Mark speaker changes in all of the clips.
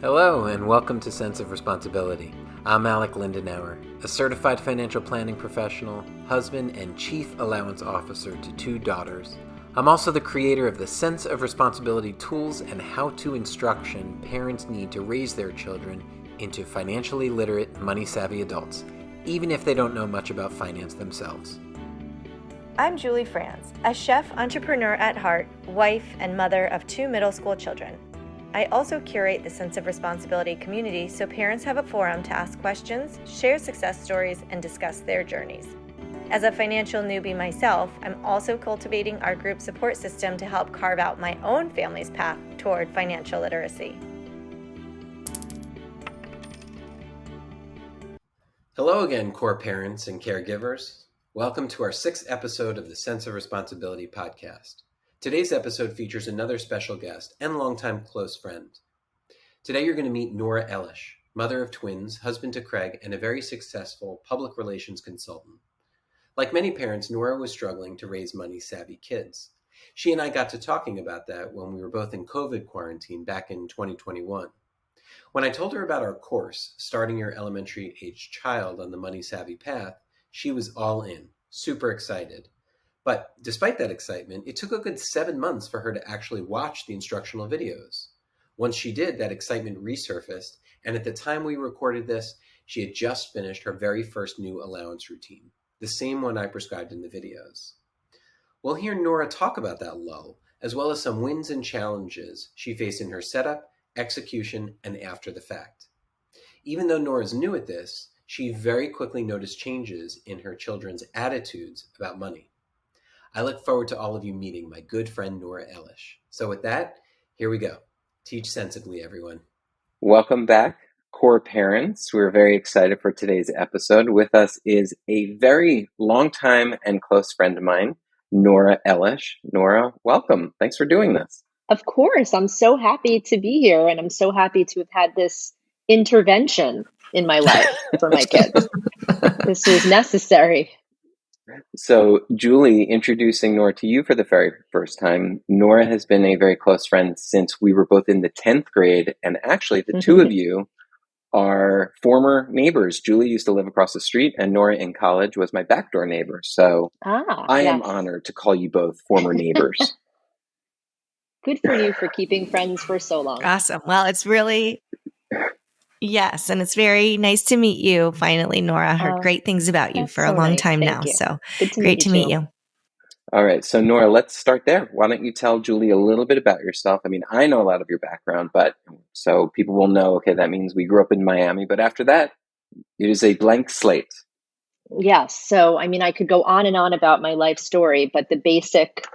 Speaker 1: Hello and welcome to Sense of Responsibility. I'm Alec Lindenauer, a certified financial planning professional, husband, and chief allowance officer to 2 daughters. I'm also the creator of the Sense of Responsibility tools and how-to instruction parents need to raise their children into financially literate, money-savvy adults, even if they don't know much about finance themselves.
Speaker 2: I'm Julie Franz, a chef entrepreneur at heart, wife, and mother of 2 middle school children. I also curate the Sense of Responsibility community so parents have a forum to ask questions, share success stories, and discuss their journeys. As a financial newbie myself, I'm also cultivating our group support system to help carve out my own family's path toward financial literacy.
Speaker 1: Hello again, COR parents and caregivers. Welcome to our 6th episode of the Sense of Responsibility podcast. Today's episode features another special guest and longtime close friend. Today you're going to meet Nora Ellish, mother of twins, husband to Craig, and a very successful public relations consultant. Like many parents, Nora was struggling to raise money-savvy kids. She and I got to talking about that when we were both in COVID quarantine back in 2021. When I told her about our course, Starting Your Elementary-Aged Child on the Money-Savvy Path, she was all in, super excited. But despite that excitement, it took a good 7 months for her to actually watch the instructional videos. Once she did, that excitement resurfaced, and at the time we recorded this, she had just finished her very first new allowance routine, the same one I prescribed in the videos. We'll hear Nora talk about that lull, as well as some wins and challenges she faced in her setup, execution, and after the fact. Even though Nora's new at this, she very quickly noticed changes in her children's attitudes about money. I look forward to all of you meeting my good friend Nora Ellish. So with that, here we go. Teach sensibly, everyone.
Speaker 3: Welcome back, COR parents. We're very excited for today's episode. With us is a very long time and close friend of mine, Nora Ellish. Nora, welcome. Thanks for doing this.
Speaker 4: Of course. I'm so happy to be here, and I'm so happy to have had this intervention in my life for my kids. This was necessary.
Speaker 3: So, Julie, introducing Nora to you for the very first time. Nora has been a very close friend since we were both in the 10th grade, and actually the two of you are former neighbors. Julie used to live across the street, and Nora in college was my backdoor neighbor. So I am honored to call you both former neighbors.
Speaker 4: Good for you for keeping friends for so long.
Speaker 5: Awesome. Well, it's really, yes. And it's very nice to meet you finally, Nora. I heard great things about you for a long time now. So great to meet you.
Speaker 3: All right. So Nora, let's start there. Why don't you tell Julie a little bit about yourself? I mean, I know a lot of your background, but so people will know, okay, that means we grew up in Miami. But after that, it is a blank slate.
Speaker 4: Yes. So, I mean, I could go on and on about my life story, but the basic,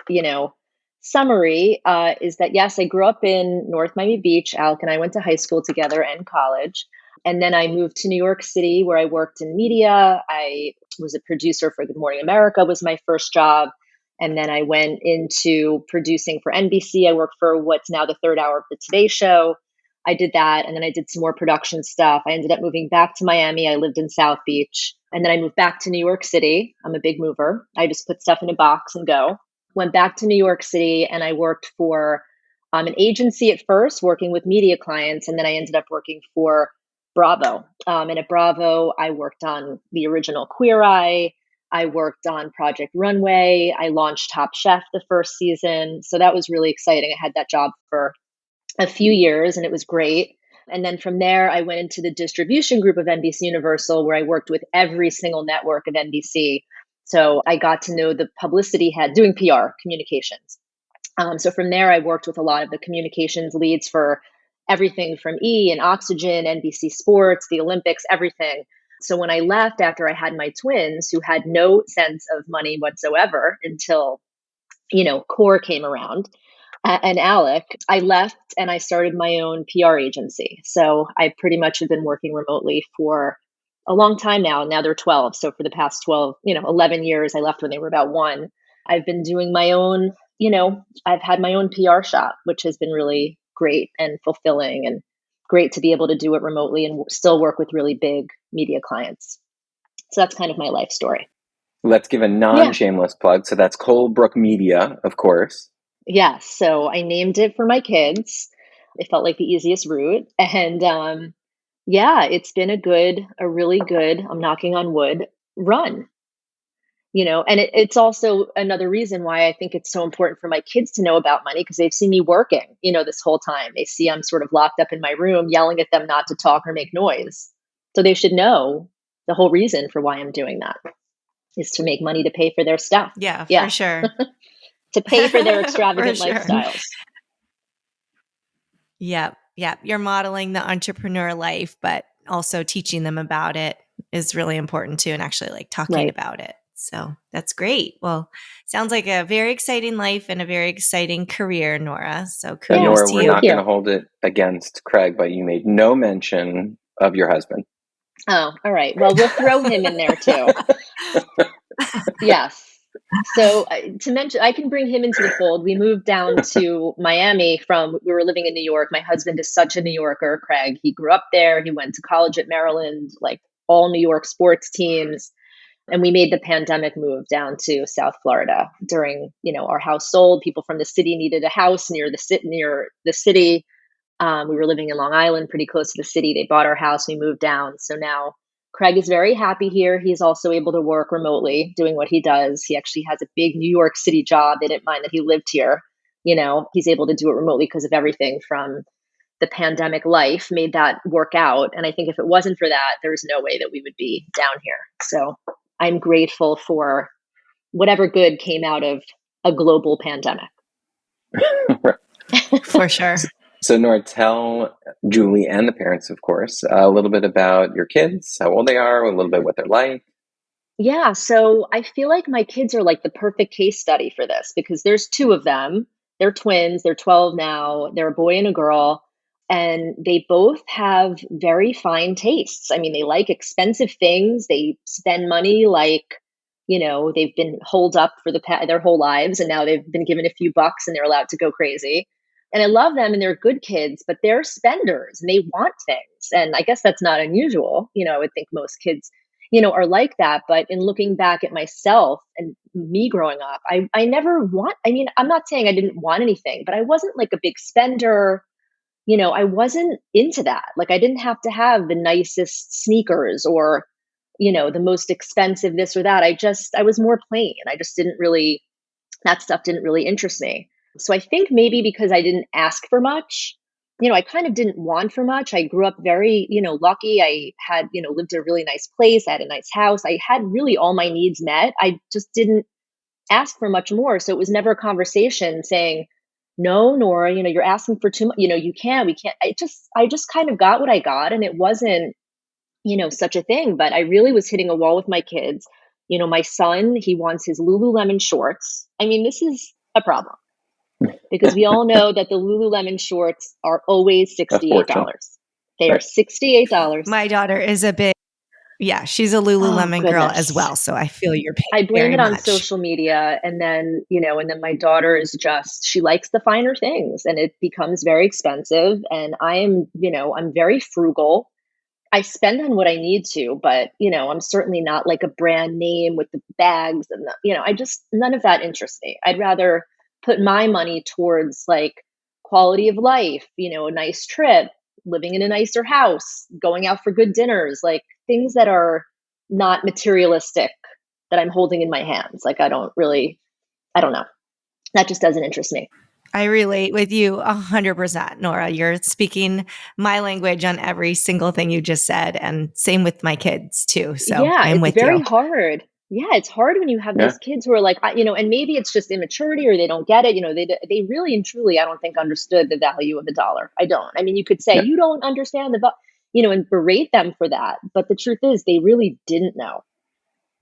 Speaker 4: summary is that, yes, I grew up in North Miami Beach. Alec and I went to high school together and college. And then I moved to New York City where I worked in media. I was a producer for Good Morning America was my first job. And then I went into producing for NBC. I worked for what's now the third hour of the Today Show. I did that. And then I did some more production stuff. I ended up moving back to Miami. I lived in South Beach. And then I moved back to New York City. I'm a big mover. I just put stuff in a box and go. Went back to New York City and I worked for an agency at first, working with media clients. And then I ended up working for Bravo. And at Bravo, I worked on the original Queer Eye. I worked on Project Runway. I launched Top Chef the first season. So that was really exciting. I had that job for a few years and it was great. And then from there, I went into the distribution group of NBC Universal, where I worked with every single network of NBC. So I got to know the publicity head doing PR communications. So from there, I worked with a lot of the communications leads for everything from E and Oxygen, NBC Sports, the Olympics, everything. So when I left after I had my twins, who had no sense of money whatsoever until, COR came around, and Alec, I left and I started my own PR agency. So I pretty much have been working remotely for a long time now. Now they're 12. So for the past 11 years, I left when they were about 1. I've been doing my own, I've had my own PR shop, which has been really great and fulfilling and great to be able to do it remotely and still work with really big media clients. So that's kind of my life story.
Speaker 3: Let's give a non-shameless plug. So that's Colebrook Media, of course.
Speaker 4: Yes. So I named it for my kids. It felt like the easiest route. And yeah, it's been a really good, I'm knocking on wood, run. And it's also another reason why I think it's so important for my kids to know about money, because they've seen me working, this whole time. They see I'm sort of locked up in my room yelling at them not to talk or make noise. So they should know the whole reason for why I'm doing that is to make money to pay for their stuff.
Speaker 5: Yeah. For sure.
Speaker 4: To pay for their extravagant lifestyles.
Speaker 5: Yep. You're modeling the entrepreneur life, but also teaching them about it is really important too, and actually like talking about it. So that's great. Well, sounds like a very exciting life and a very exciting career, Nora. So kudos
Speaker 3: Nora,
Speaker 5: to
Speaker 3: we're
Speaker 5: you.
Speaker 3: not going to hold it against Craig, but you made no mention of your husband.
Speaker 4: Oh, all right. Well, we'll throw him in there too. Yes. So to mention, I can bring him into the fold. We moved down to Miami we were living in New York. My husband is such a New Yorker, Craig. He grew up there. He went to college at Maryland, like all New York sports teams. And we made the pandemic move down to South Florida during, our house sold. People from the city needed a house near the city. We were living in Long Island, pretty close to the city. They bought our house. We moved down. So now Craig is very happy here. He's also able to work remotely doing what he does. He actually has a big New York City job. They didn't mind that he lived here. He's able to do it remotely because of everything from the pandemic life made that work out. And I think if it wasn't for that, there's no way that we would be down here. So I'm grateful for whatever good came out of a global pandemic.
Speaker 5: For sure.
Speaker 3: So Nora, tell Julie and the parents, of course, a little bit about your kids, how old they are, a little bit what they're like.
Speaker 4: Yeah, so I feel like my kids are like the perfect case study for this because there's two of them. They're twins. They're 12 now. They're a boy and a girl. And they both have very fine tastes. I mean, they like expensive things. They spend money like, they've been holed up for their whole lives. And now they've been given a few bucks and they're allowed to go crazy. And I love them and they're good kids, but they're spenders and they want things. And I guess that's not unusual. I would think most kids, are like that. But in looking back at myself and me growing up, I never I'm not saying I didn't want anything, but I wasn't like a big spender. I wasn't into that. Like I didn't have to have the nicest sneakers or, the most expensive this or that. I was more plain. That stuff didn't really interest me. So I think maybe because I didn't ask for much, I kind of didn't want for much. I grew up very, lucky. I had, lived in a really nice place. I had a nice house. I had really all my needs met. I just didn't ask for much more. So it was never a conversation saying, no, Nora, you're asking for too much, we can't. I just kind of got what I got and it wasn't, such a thing, but I really was hitting a wall with my kids. My son, he wants his Lululemon shorts. I mean, this is a problem because we all know that the Lululemon shorts are always $68. They are $68.
Speaker 5: My daughter is she's a Lululemon girl as well. So I feel your pain.
Speaker 4: I blame it on
Speaker 5: much.
Speaker 4: social media. And then, my daughter is she likes the finer things and it becomes very expensive. And I am, I'm very frugal. I spend on what I need to, but, I'm certainly not like a brand name with the bags and, none of that interests me. I'd rather put my money towards like quality of life, a nice trip, living in a nicer house, going out for good dinners, like things that are not materialistic that I'm holding in my hands. Like I don't know. That just doesn't interest me.
Speaker 5: I relate with you 100%, Nora. You're speaking my language on every single thing you just said, and same with my kids too. So
Speaker 4: yeah,
Speaker 5: I'm with you.
Speaker 4: It's very hard. Yeah, it's hard when you have these kids who are like, and maybe it's just immaturity or they don't get it. They really and truly, I don't think understood the value of the dollar. I don't. I mean, you could say you don't understand and berate them for that. But the truth is, they really didn't know.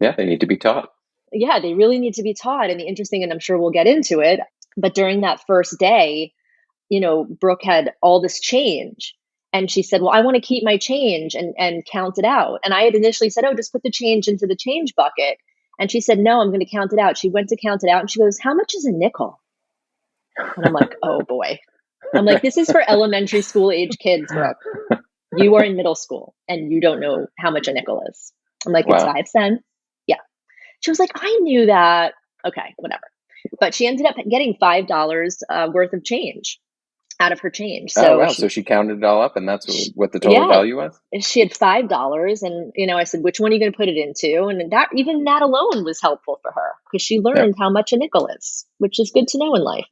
Speaker 3: Yeah, they need to be taught.
Speaker 4: Yeah, they really need to be taught. And and I'm sure we'll get into it. But during that first day, Brooke had all this change. And she said, well, I want to keep my change and count it out. And I had initially said, oh, just put the change into the change bucket. And she said, no, I'm going to count it out. She went to count it out and she goes, how much is a nickel? And I'm like, oh boy. I'm like, this is for elementary school age kids, Brooke. You are in middle school and you don't know how much a nickel is. I'm like, it's 5 cents. Yeah. She was like, I knew that. Okay, whatever. But she ended up getting $5 worth of change. out of her change.
Speaker 3: Oh,
Speaker 4: So
Speaker 3: wow. So she counted it all up, and that's what the total
Speaker 4: yeah,
Speaker 3: value was?
Speaker 4: she had $5, and I said, which one are you going to put it into? And that, even that alone was helpful for her, because she
Speaker 3: Yeah.
Speaker 4: learned how much a nickel is, which is good to know in life.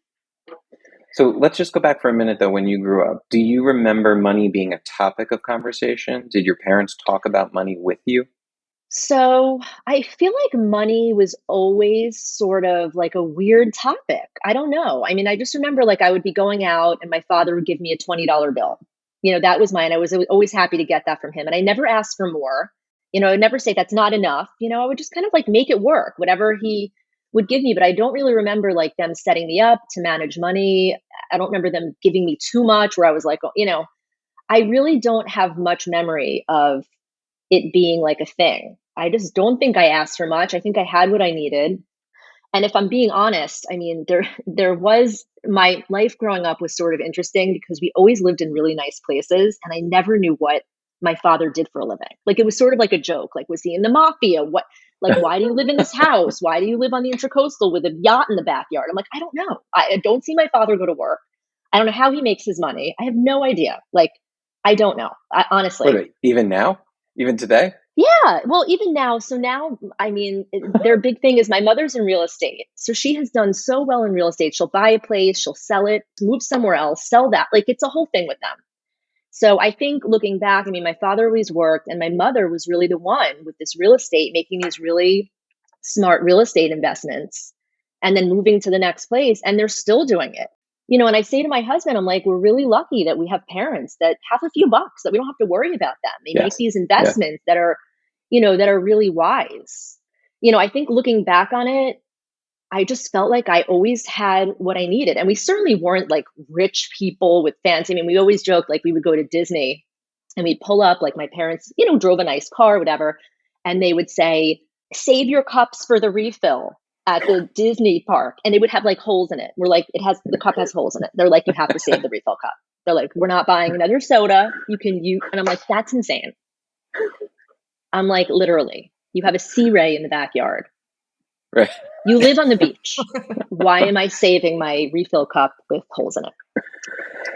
Speaker 3: So let's just go back for a minute, though. When you grew up, do you remember money being a topic of conversation? Did your parents talk about money with you?
Speaker 4: So I feel like money was always sort of like a weird topic. I don't know. I mean, I just remember like I would be going out and my father would give me a $20 bill. That was mine. I was always happy to get that from him. And I never asked for more. I would never say that's not enough. I would just kind of like make it work, whatever he would give me. But I don't really remember like them setting me up to manage money. I don't remember them giving me too much where I was like, I really don't have much memory of it being like a thing. I just don't think I asked for much. I think I had what I needed. And if I'm being honest, I mean, there was, my life growing up was sort of interesting because we always lived in really nice places, and I never knew what my father did for a living. Like, it was sort of like a joke. Like, was he in the mafia? What, like, why do you live in this house? Why do you live on the Intracoastal with a yacht in the backyard? I'm like, I don't know. I don't see my father go to work. I don't know how he makes his money. I have no idea. Like, I don't know. Honestly.
Speaker 3: Wait, even now? Even today?
Speaker 4: Yeah. Well, even now. So now, I mean, their big thing is my mother's in real estate. So she has done so well in real estate. She'll buy a place, she'll sell it, move somewhere else, sell that. Like, it's a whole thing with them. So I think looking back, I mean, my father always worked, and my mother was really the one with this real estate, making these really smart real estate investments and then moving to the next place. And they're still doing it. And I say to my husband, I'm like, we're really lucky that we have parents that have a few bucks, that we don't have to worry about them. They make these investments that are, that are really wise. I think looking back on it, I just felt like I always had what I needed. And we certainly weren't like rich people with fancy. I mean, we always joked like we would go to Disney and we'd pull up, like my parents, drove a nice car, whatever. And they would say, save your cups for the refill at the Disney park. And it would have like holes in it. We're like, the cup has holes in it. They're like, you have to save the refill cup. They're like, we're not buying another soda. And I'm like, that's insane. I'm like, literally, you have a sea ray in the backyard.
Speaker 3: Right.
Speaker 4: You live on the beach. Why am I saving my refill cup with holes in it?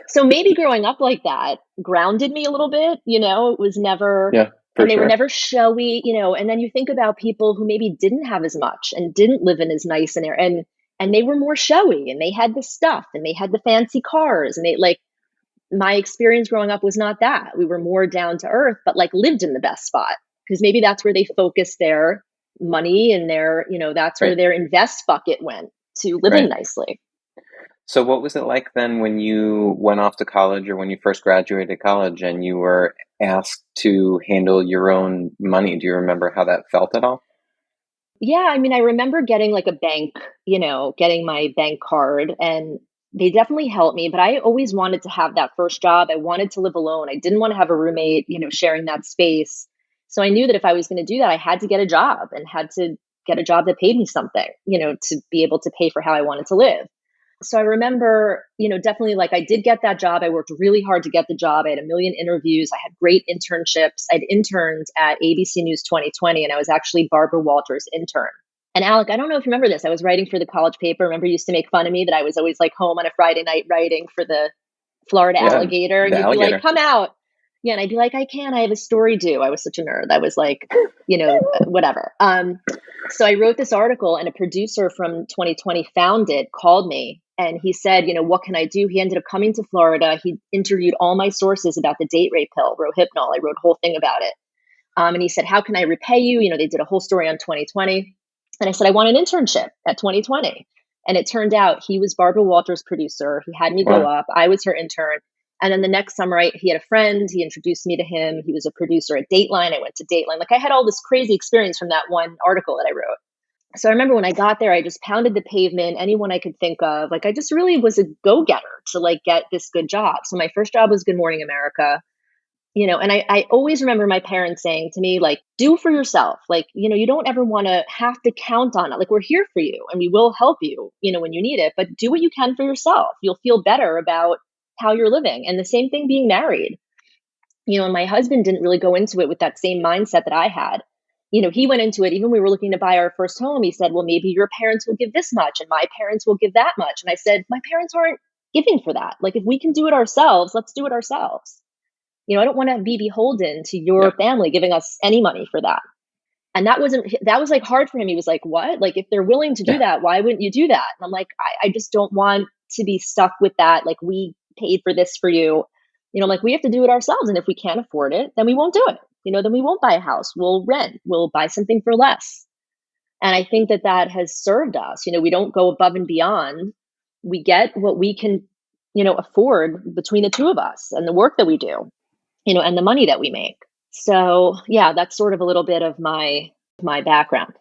Speaker 4: So maybe growing up like that grounded me a little bit. It was never, and they were never showy, and then you think about people who maybe didn't have as much and didn't live in as nice an area, and they were more showy, and they had the stuff, and they had the fancy cars, and they like, my experience growing up was not that. We were more down to earth, but like lived in the best spot, because maybe that's where they focused their money and their, that's where their invest bucket went, to living nicely.
Speaker 3: So what was it like then when you went off to college, or when you first graduated college and you were asked to handle your own money? Do you remember how that felt at all?
Speaker 4: Yeah, I mean, I remember getting like a bank, getting my bank card, and they definitely helped me, but I always wanted to have that first job. I wanted to live alone. I didn't want to have a roommate, sharing that space. So I knew that if I was going to do that, I had to get a job, and had to get a job that paid me something, to be able to pay for how I wanted to live. So I remember, definitely like I did get that job. I worked really hard to get the job. I had a million interviews. I had great internships. I'd interned at ABC News 2020, and I was actually Barbara Walters' intern. And Alec, I don't know if you remember this. I was writing for the college paper. Remember, you used to make fun of me that I was always like home on a Friday night writing for the Florida Alligator. And you'd be like, come out. Yeah. And I'd be like, I can't, I have a story due. I was such a nerd. I was like, whatever. So I wrote this article, and a producer from 2020 found it, called me, and he said, what can I do? He ended up coming to Florida. He interviewed all my sources about the date rape pill, Rohypnol. I wrote a whole thing about it. And he said, how can I repay you? They did a whole story on 2020. And I said, I want an internship at 2020. And it turned out he was Barbara Walters' producer. He had me go up. I was her intern. And then the next summer, he had a friend. He introduced me to him. He was a producer at Dateline. I went to Dateline. Like, I had all this crazy experience from that one article that I wrote. So I remember when I got there, I just pounded the pavement, anyone I could think of. Like, I just really was a go-getter to like get this good job. So my first job was Good Morning America. And I always remember my parents saying to me, like, do for yourself. Like, you don't ever want to have to count on it. Like, we're here for you and we will help you, when you need it, but do what you can for yourself. You'll feel better about how you're living. And the same thing being married, and my husband didn't really go into it with that same mindset that I had. He went into it, even when we were looking to buy our first home, he said, well, maybe your parents will give this much and my parents will give that much. And I said, my parents aren't giving for that. Like if we can do it ourselves, let's do it ourselves. I don't want to be beholden to your family giving us any money for that. And that was like hard for him. He was like, what? Like if they're willing to do that, why wouldn't you do that? And I'm like, I just don't want to be stuck with that. Like we paid for this for you. Like we have to do it ourselves. And if we can't afford it, then we won't do it. Then we won't buy a house. We'll rent. We'll buy something for less. And I think that has served us. We don't go above and beyond. We get what we can, afford between the two of us and the work that we do, and the money that we make. So yeah, that's sort of a little bit of my background.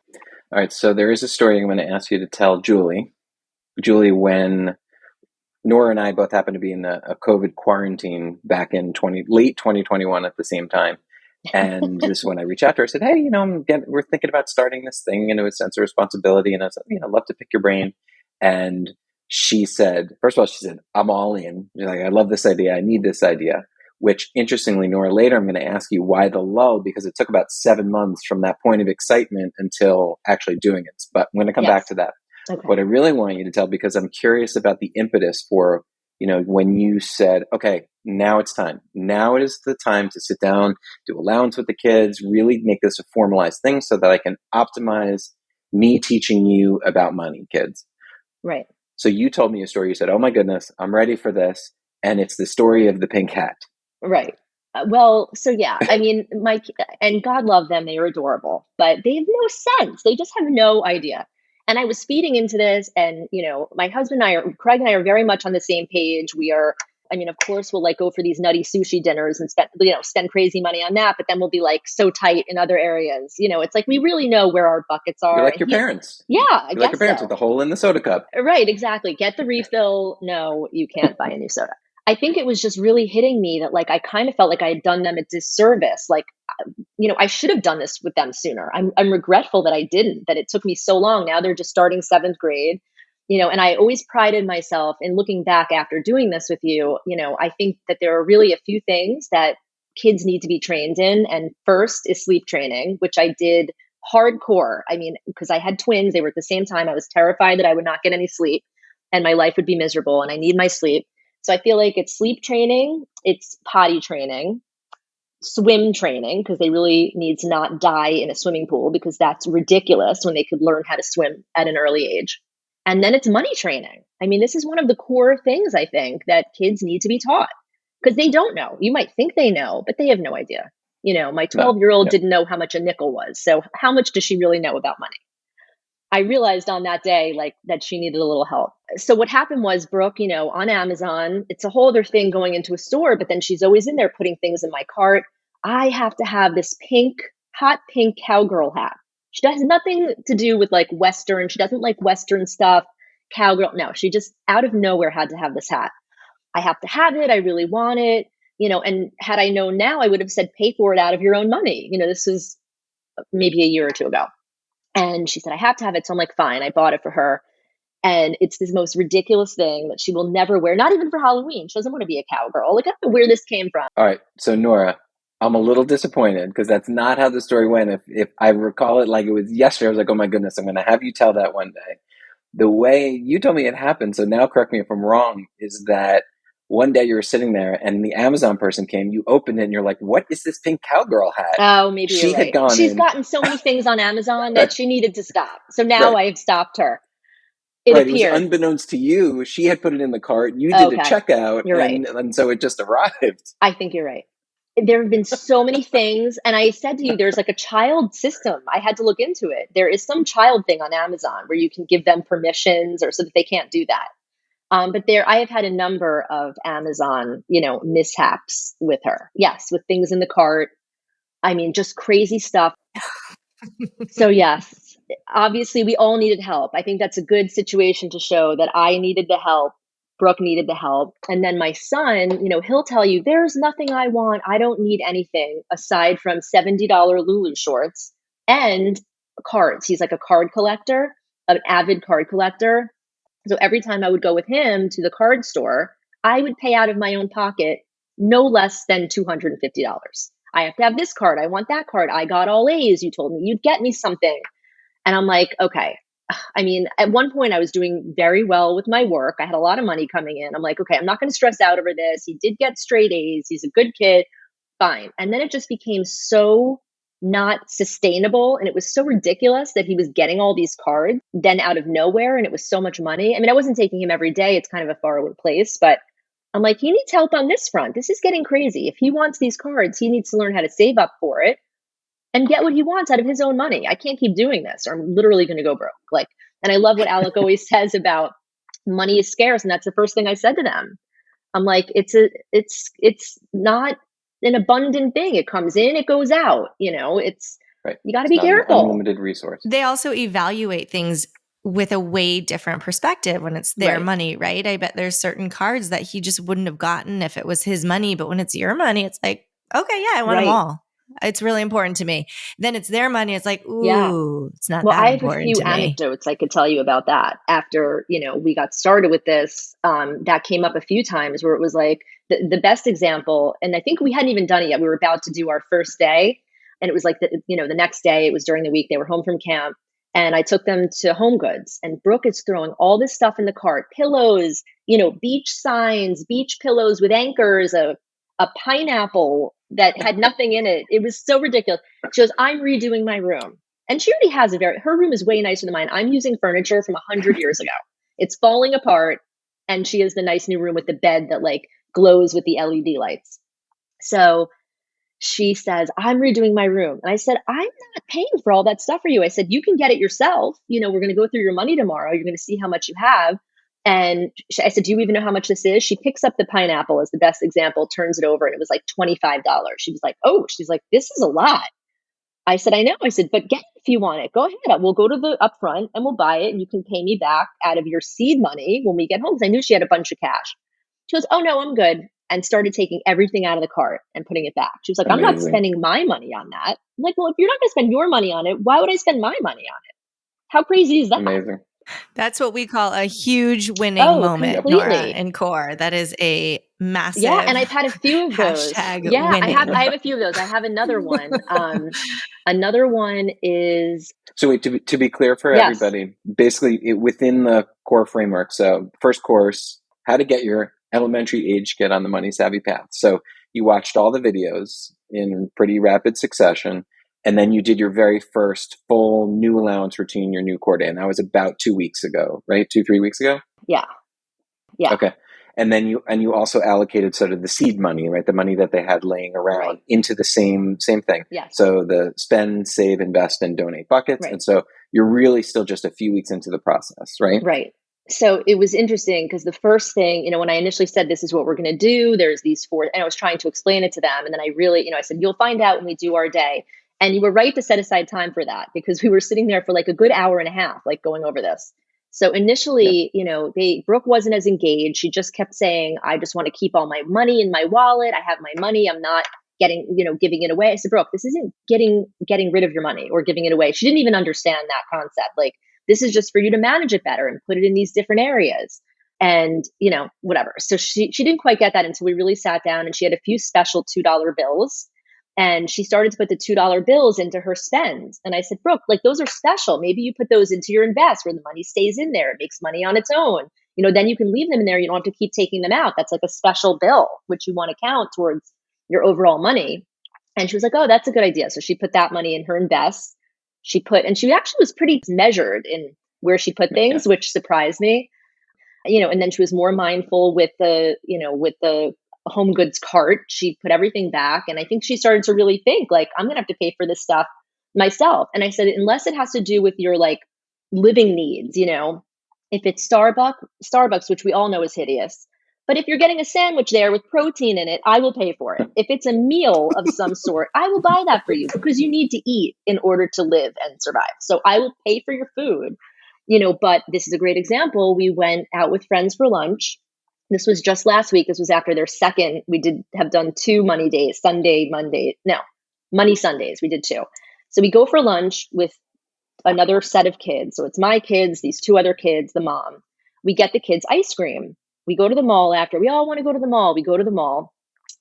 Speaker 3: All right. So there is a story I'm going to ask you to tell Julie. Julie, when Nora and I both happened to be in a COVID quarantine back in late 2021 at the same time. And this is when I reached out to her, I said, hey, we're thinking about starting this thing, a sense of responsibility. And I said, I'd love to pick your brain. And she said, first of all, she said, I'm all in. She's like, I love this idea. I need this idea. Which, interestingly, Nora, later I'm going to ask you why the lull, because it took about 7 months from that point of excitement until actually doing it. But I'm going to come back to that. Okay. What I really want you to tell, because I'm curious about the impetus for, when you said, okay, now it's time. Now it is the time to sit down, do allowance with the kids, really make this a formalized thing so that I can optimize me teaching you about money, kids.
Speaker 4: Right.
Speaker 3: So you told me a story. You said, oh my goodness, I'm ready for this. And it's the story of the pink hat.
Speaker 4: Right. Well, so yeah, I mean, and God love them. They are adorable, but they have no sense. They just have no idea. And I was feeding into this and, my husband and Craig and I are very much on the same page. We are, of course we'll go for these nutty sushi dinners and spend crazy money on that. But then we'll be so tight in other areas. It's like, we really know where our buckets are.
Speaker 3: You're like your parents.
Speaker 4: Yeah.
Speaker 3: You're like your parents with the hole in the soda cup.
Speaker 4: Right. Exactly. Get the refill. No, you can't buy a new soda. I think it was just really hitting me that I kind of felt like I had done them a disservice. I should have done this with them sooner. I'm regretful that I didn't, that it took me so long. Now they're just starting 7th grade, and I always prided myself in looking back after doing this with you. I think that there are really a few things that kids need to be trained in. And first is sleep training, which I did hardcore. Because I had twins, they were at the same time. I was terrified that I would not get any sleep and my life would be miserable and I need my sleep. So I feel like it's sleep training, it's potty training, swim training, because they really need to not die in a swimming pool, because that's ridiculous when they could learn how to swim at an early age. And then it's money training. This is one of the core things I think that kids need to be taught, because they don't know. You might think they know, but they have no idea. My 12-year-old didn't know how much a nickel was. So how much does she really know about money? I realized on that day, that she needed a little help. So what happened was Brooke, on Amazon, it's a whole other thing going into a store, but then she's always in there putting things in my cart. I have to have this hot pink cowgirl hat. She has nothing to do with Western. She doesn't like Western stuff. Cowgirl. No, she just out of nowhere had to have this hat. I have to have it. I really want it. And had I known now, I would have said, pay for it out of your own money. This was maybe a year or two ago. And she said, I have to have it. So I'm like, fine. I bought it for her. And it's this most ridiculous thing that she will never wear, not even for Halloween. She doesn't want to be a cowgirl. I don't know where this came from.
Speaker 3: All right. So Nora, I'm a little disappointed because that's not how the story went. If I recall it like it was yesterday, I was like, oh my goodness, I'm going to have you tell that one day. The way you told me it happened, so now correct me if I'm wrong, is that one day you were sitting there and the Amazon person came, you opened it and you're like, what is this pink cowgirl hat?
Speaker 4: Oh, maybe you're right. She's gotten so many things on Amazon that she needed to stop. So now I've stopped her. It appeared.
Speaker 3: It was unbeknownst to you. She had put it in the cart. You did a checkout.
Speaker 4: You're right.
Speaker 3: And so it just arrived.
Speaker 4: I think you're right. There have been so many things. And I said to you, there's a child system. I had to look into it. There is some child thing on Amazon where you can give them permissions or so that they can't do that. But I have had a number of Amazon, mishaps with her. Yes, with things in the cart. Just crazy stuff. So yes, obviously we all needed help. I think that's a good situation to show that I needed the help. Brooke needed the help. And then my son, he'll tell you, there's nothing I want. I don't need anything aside from $70 Lulu shorts and cards. He's like a card collector, an avid card collector. So every time I would go with him to the card store, I would pay out of my own pocket no less than $250. I have to have this card. I want that card. I got all A's. You told me you'd get me something. And I'm like, okay, I mean, at one point I was doing very well with my work. I had a lot of money coming in. I'm like, okay, I'm not going to stress out over this. He did get straight A's. He's a good kid. Fine. And then it just became so not sustainable. And it was so ridiculous that he was getting all these cards then out of nowhere. And it was so much money. I mean, I wasn't taking him every day. It's kind of a faraway place, but I'm like, he needs help on this front. This is getting crazy. If he wants these cards, he needs to learn how to save up for it and get what he wants out of his own money. I can't keep doing this or I'm literally going to go broke. Like, and I love what Alec always says about money is scarce. And that's the first thing I said to them. I'm like, it's not an abundant thing. It comes in, it goes out. You know,
Speaker 3: Right.
Speaker 4: You got to
Speaker 3: It's
Speaker 4: be
Speaker 3: not an
Speaker 4: careful.
Speaker 3: unlimited resource.
Speaker 5: They also evaluate things with a way different perspective when it's their
Speaker 4: Right.
Speaker 5: money, right? I bet there's certain cards that he just wouldn't have gotten if it was his money. But when it's your money, it's like, okay, yeah, I want them
Speaker 4: Right.
Speaker 5: all. It's really important to me. Then it's their money. It's like, ooh,
Speaker 4: Yeah.
Speaker 5: it's not
Speaker 4: Well,
Speaker 5: that
Speaker 4: I have a
Speaker 5: important
Speaker 4: few
Speaker 5: to me.
Speaker 4: anecdotes I could tell you about that. After, we got started with this, that came up a few times where it was like the best example. And I think we hadn't even done it yet. We were about to do our first day. And it was like, the next day, it was during the week. They were home from camp. And I took them to Home Goods. And Brooke is throwing all this stuff in the cart. Pillows, beach signs, beach pillows with anchors, a pineapple that had nothing in it. It was so ridiculous. She goes, I'm redoing my room. And she already has her room is way nicer than mine. I'm using furniture from 100 years ago. It's falling apart. And she has the nice new room with the bed that like glows with the LED lights. So she says, I'm redoing my room. And I said, I'm not paying for all that stuff for you. I said, you can get it yourself. We're going to go through your money tomorrow. You're going to see how much you have. And I said, do you even know how much this is? She picks up the pineapple as the best example, turns it over, and it was like $25. She was like, oh, she's like, this is a lot. I said, I know. I said, but get it if you want it. Go ahead. We'll go to the upfront and we'll buy it. And you can pay me back out of your seed money when we get home. Because I knew she had a bunch of cash. She goes, oh, no, I'm good. And started taking everything out of the cart and putting it back. She was like,
Speaker 3: Amazing.
Speaker 4: I'm not spending my money on that. I'm like, well, if you're not going to spend your money on it, why would I spend my money on it? How crazy is that?
Speaker 3: Amazing.
Speaker 5: That's what we call a huge winning moment,
Speaker 4: completely.
Speaker 5: Nora and COR. That is a massive.
Speaker 4: Yeah, and I've had a few of those. Yeah,
Speaker 5: winning.
Speaker 4: I have a few of those. I have another one. Another one is.
Speaker 3: So wait, to be clear for
Speaker 4: Yes.
Speaker 3: everybody, basically within the COR framework. So first course, how to get your elementary age kid on the money savvy path. So you watched all the videos in pretty rapid succession. And then you did your very first full new allowance routine, your new core day. And that was about 2 weeks ago, right? 2-3 weeks ago?
Speaker 4: Yeah.
Speaker 3: Okay. And then you also allocated sort of the seed money, right? The money that they had laying around into the same thing.
Speaker 4: Yes.
Speaker 3: So the spend, save, invest, and donate buckets.
Speaker 4: Right.
Speaker 3: And so you're really still just a few weeks into the process, right?
Speaker 4: Right. So it was interesting because the first thing, when I initially said, this is what we're going to do, there's these 4, and I was trying to explain it to them. And then I really, I said, you'll find out when we do our day. And you were right to set aside time for that because we were sitting there for like a good hour and a half, like going over this. So initially, Brooke wasn't as engaged. She just kept saying, I just want to keep all my money in my wallet. I have my money. I'm not giving it away. I said, Brooke, this isn't getting rid of your money or giving it away. She didn't even understand that concept. Like, this is just for you to manage it better and put it in these different areas and, whatever. So she didn't quite get that until we really sat down and she had a few special $2 bills. And she started to put the $2 bills into her spend. And I said, Brooke, like those are special. Maybe you put those into your invest where the money stays in there. It makes money on its own. Then you can leave them in there. You don't have to keep taking them out. That's like a special bill, which you want to count towards your overall money. And she was like, oh, that's a good idea. So she put that money in her invest. And she actually was pretty measured in where she put things, which surprised me. And then she was more mindful with the Home Goods cart. She put everything back. And I think she started to really think like, I'm going to have to pay for this stuff myself. And I said, unless it has to do with your like living needs, if it's Starbucks, which we all know is hideous, but if you're getting a sandwich there with protein in it, I will pay for it. If it's a meal of some sort, I will buy that for you because you need to eat in order to live and survive. So I will pay for your food, but this is a great example. We went out with friends for lunch. This was just last week. This was after their second. We have done 2 money days, money Sundays. We did 2. So we go for lunch with another set of kids. So it's my kids, these 2 other kids, the mom. We get the kids ice cream. We go to the mall after. We all want to go to the mall. We go to the mall.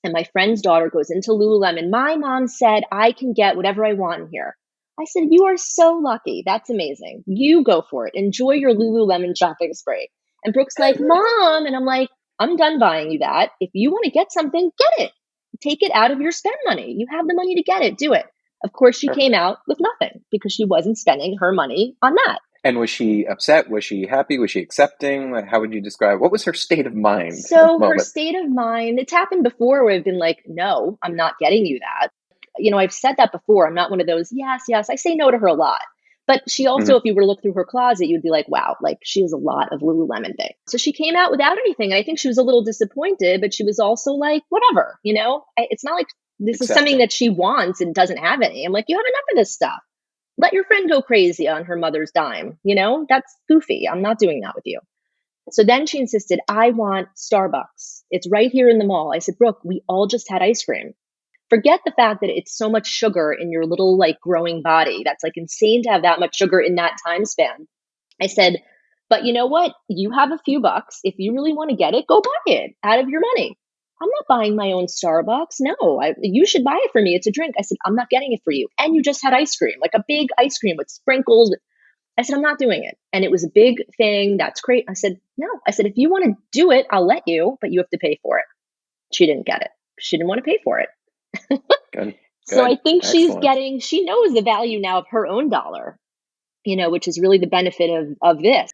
Speaker 4: And my friend's daughter goes into Lululemon. My mom said I can get whatever I want in here. I said, you are so lucky. That's amazing. You go for it. Enjoy your Lululemon shopping spree. And Brooke's like, Mom. And I'm like, I'm done buying you that. If you want to get something, get it. Take it out of your spend money. You have the money to get it. Do it. Of course, she came out with nothing because she wasn't spending her money on that.
Speaker 3: And was she upset? Was she happy? Was she accepting? How would you describe, what was her state of mind?
Speaker 4: So her state of mind, it's happened before where I've been like, no, I'm not getting you that. I've said that before. I'm not one of those, yes, yes. I say no to her a lot. But she also, if you were to look through her closet, you'd be like, wow, like she has a lot of Lululemon things. So she came out without anything. And I think she was a little disappointed, but she was also like, whatever, it's not like this is something that she wants and doesn't have any. I'm like, you have enough of this stuff. Let your friend go crazy on her mother's dime. That's goofy. I'm not doing that with you. So then she insisted, I want Starbucks. It's right here in the mall. I said, Brooke, we all just had ice cream. Forget the fact that it's so much sugar in your little like growing body. That's like insane to have that much sugar in that time span. I said, but you know what? You have a few bucks. If you really want to get it, go buy it out of your money. I'm not buying my own Starbucks. No, you should buy it for me. It's a drink. I said, I'm not getting it for you. And you just had ice cream, like a big ice cream with sprinkles. I said, I'm not doing it. And it was a big thing. That's great. I said, no. I said, if you want to do it, I'll let you, but you have to pay for it. She didn't get it. She didn't want to pay for it.
Speaker 3: Good.
Speaker 4: So I think she knows the value now of her own dollar, which is really the benefit of this.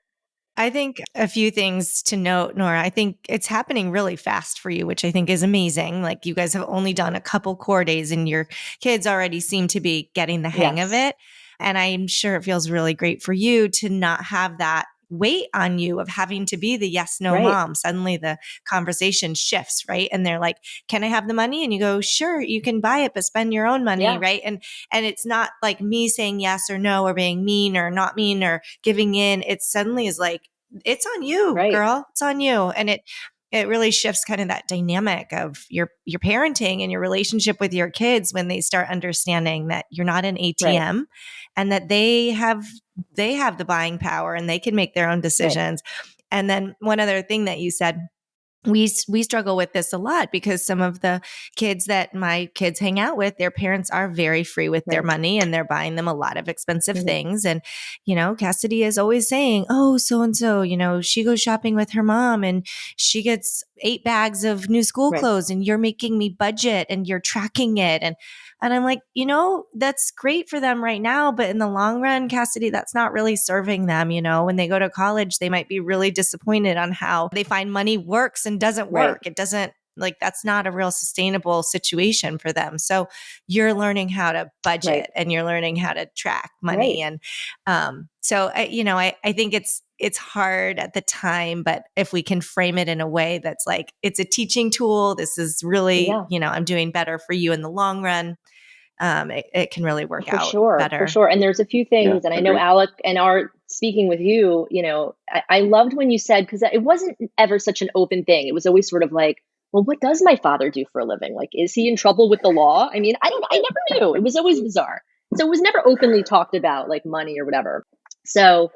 Speaker 5: I think a few things to note, Nora. I think it's happening really fast for you, which I think is amazing. Like you guys have only done a couple core days and your kids already seem to be getting the hang of it. And I'm sure it feels really great for you to not have that weight on you of having to be the yes, no mom. Suddenly the conversation shifts, right? And they're like, can I have the money? And you go, sure, you can buy it, but spend your own money, right? And it's not like me saying yes or no or being mean or not mean or giving in. It suddenly is like, it's on you, girl. It's on you. And it really shifts kind of that dynamic of your parenting and your relationship with your kids when they start understanding that you're not an ATM and that they have the buying power and they can make their own decisions. And then one other thing that you said, we struggle with this a lot because some of the kids that my kids hang out with, their parents are very free with their money and they're buying them a lot of expensive things. And, Cassidy is always saying, oh, so-and-so, she goes shopping with her mom and she gets 8 bags of new school clothes and you're making me budget and you're tracking it. And I'm like, that's great for them right now. But in the long run, Cassidy, that's not really serving them. When they go to college, they might be really disappointed on how they find money works and doesn't work. It doesn't that's not a real sustainable situation for them. So you're learning how to budget and you're learning how to track money. And so, I think it's hard at the time, but if we can frame it in a way that's like, it's a teaching tool, this is really, I'm doing better for you in the long run. It can really work out better.
Speaker 4: For sure. And there's a few things, and I know Alec and Art speaking with you, I loved when you said, because it wasn't ever such an open thing. It was always sort of like, well, what does my father do for a living? Like, is he in trouble with the law? I mean, I never knew. It was always bizarre. So it was never openly talked about like money or whatever. So,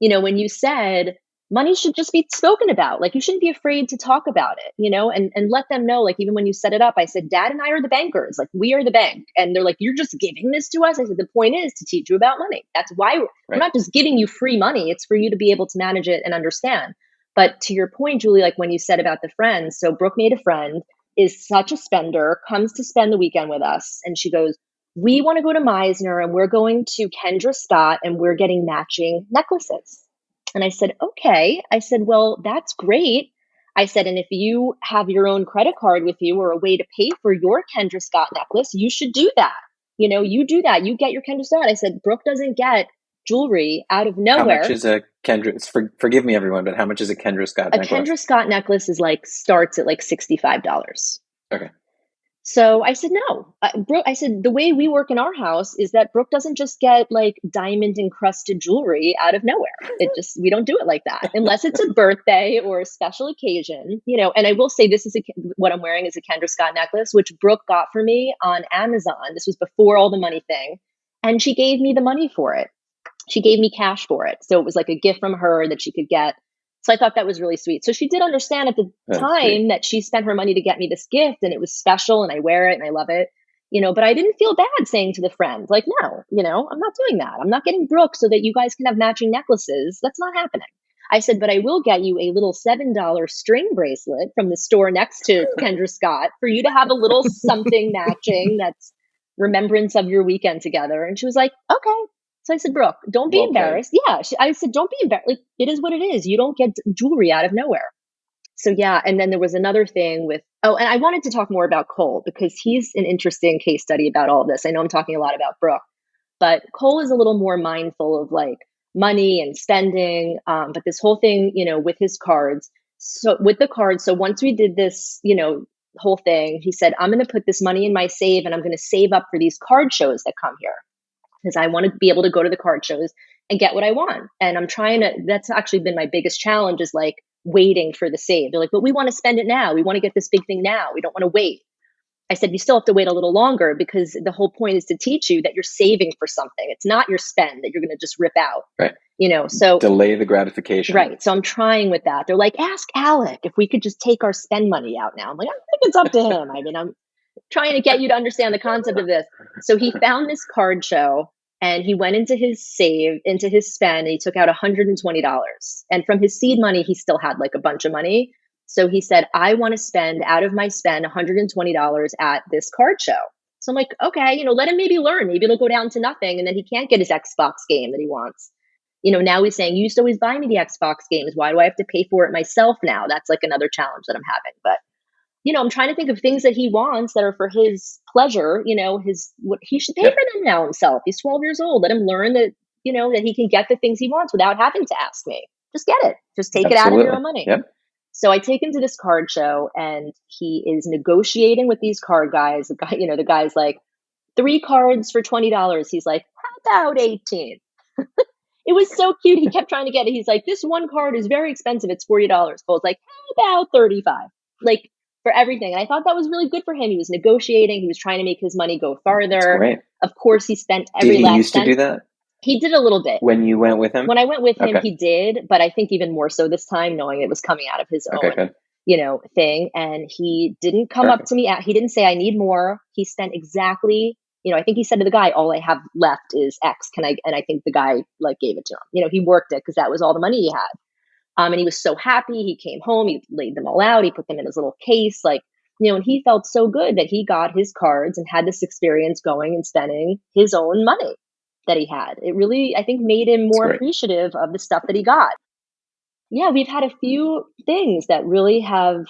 Speaker 4: when you said money should just be spoken about, like you shouldn't be afraid to talk about it, and let them know, like, even when you set it up, I said, Dad and I are the bankers, like we are the bank. And they're like, you're just giving this to us. I said, the point is to teach you about money. That's why we're not just giving you free money. It's for you to be able to manage it and understand. But to your point, Julie, like when you said about the friends, so Brooke made a friend, is such a spender, comes to spend the weekend with us. And she goes, we want to go to Meisner and we're going to Kendra Scott and we're getting matching necklaces. And I said, okay. I said, well, that's great. I said, and if you have your own credit card with you or a way to pay for your Kendra Scott necklace, you should do that. You do that. You get your Kendra Scott. I said, Brooke doesn't get jewelry out of nowhere.
Speaker 3: How much is a Kendra? Forgive me, everyone, but how much is a Kendra Scott necklace?
Speaker 4: A Kendra Scott necklace starts at like $65.
Speaker 3: Okay.
Speaker 4: So I said, no, Brooke, I said, the way we work in our house is that Brooke doesn't just get like diamond encrusted jewelry out of nowhere. We don't do it like that unless it's a birthday or a special occasion, and I will say this is what I'm wearing is a Kendra Scott necklace, which Brooke got for me on Amazon. This was before all the money thing. And she gave me the money for it. She gave me cash for it. So it was like a gift from her that she could get. So I thought that was really sweet. So she did understand at the time that she spent her money to get me this gift and it was special and I wear it and I love it. but I didn't feel bad saying to the friend, like, no, I'm not doing that. I'm not getting Brooke so that you guys can have matching necklaces. That's not happening. I said, but I will get you a little $7 string bracelet from the store next to Kendra Scott for you to have a little something matching that's remembrance of your weekend together. And she was like, okay. So I said, Brooke, don't be embarrassed. Yeah. I said, don't be embarrassed. Like, it is what it is. You don't get jewelry out of nowhere. So yeah. And then there was another thing with, and I wanted to talk more about Cole because he's an interesting case study about all of this. I know I'm talking a lot about Brooke, but Cole is a little more mindful of like money and spending. But this whole thing, with his cards. So with the cards, so once we did this, whole thing, he said, I'm going to put this money in my save and I'm going to save up for these card shows that come here because I want to be able to go to the card shows and get what I want. And that's actually been my biggest challenge is like waiting for the save. They're like, but we want to spend it now. We want to get this big thing now. We don't want to wait. I said, you still have to wait a little longer because the whole point is to teach you that you're saving for something. It's not your spend that you're going to just rip out.
Speaker 3: Right.
Speaker 4: So
Speaker 3: delay the gratification.
Speaker 4: Right. So I'm trying with that. They're like, ask Alec if we could just take our spend money out now. I'm like, I think it's up to him. I mean, I'm trying to get you to understand the concept of this. So he found this card show and he went into his spend, and he took out $120. And from his seed money, he still had like a bunch of money. So he said, I want to spend out of my spend $120 at this card show. So I'm like, okay, let him maybe learn. Maybe it'll go down to nothing. And then he can't get his Xbox game that he wants. Now he's saying, you used to always buy me the Xbox games. Why do I have to pay for it myself now? That's like another challenge that I'm having. But, I'm trying to think of things that he wants that are for his pleasure, what he should pay for them now himself. He's 12 years old. Let him learn that, that he can get the things he wants without having to ask me. Just get it. Just take it out of your own money.
Speaker 3: Yep.
Speaker 4: So I take him to this card show and he is negotiating with these card guys. The guy's like, 3 cards for $20. He's like, how about 18? It was so cute. He kept trying to get it. He's like, this one card is very expensive. It's $40. Cole's like, how about 35? Like for everything. And I thought that was really good for him. He was negotiating. He was trying to make his money go farther.
Speaker 3: That's great.
Speaker 4: Of course, he spent every last cent.
Speaker 3: Did he used to do that?
Speaker 4: He did a little bit.
Speaker 3: When you went with him?
Speaker 4: When I went with him, he did. But I think even more so this time, knowing it was coming out of his own, thing. And he didn't come up to me. He didn't say, I need more. He spent exactly, I think he said to the guy, all I have left is X. Can I? And I think the guy like gave it to him. He worked it because that was all the money he had. And he was so happy. He came home. He laid them all out. He put them in his little case. And he felt so good that he got his cards and had this experience going and spending his own money that he had. It really, I think, made him more appreciative of the stuff that he got. Yeah, we've had a few things that really have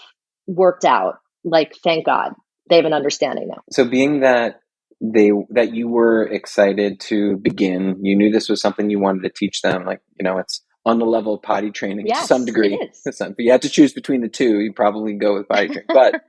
Speaker 4: worked out. Like, thank God, they have an understanding now.
Speaker 3: So being that you were excited to begin, you knew this was something you wanted to teach them, it's on the level of potty training to some degree.
Speaker 4: It is.
Speaker 3: But you had to choose between the two, you'd probably go with potty training. But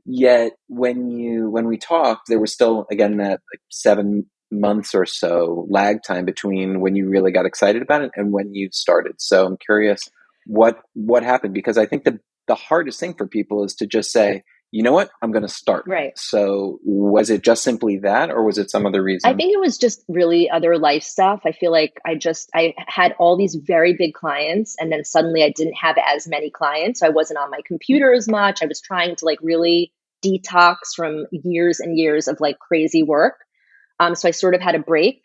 Speaker 3: yet when we talked, there was still, again, that 7 months or so lag time between when you really got excited about it and when you started. So I'm curious what happened, because I think the hardest thing for people is to just say, you know what, I'm going to start.
Speaker 4: Right.
Speaker 3: So was it just simply that, or was it some other reason?
Speaker 4: I think it was just really other life stuff. I feel like I had all these very big clients, and then suddenly I didn't have as many clients. So I wasn't on my computer as much. I was trying to really detox from years and years of crazy work. So I sort of had a break.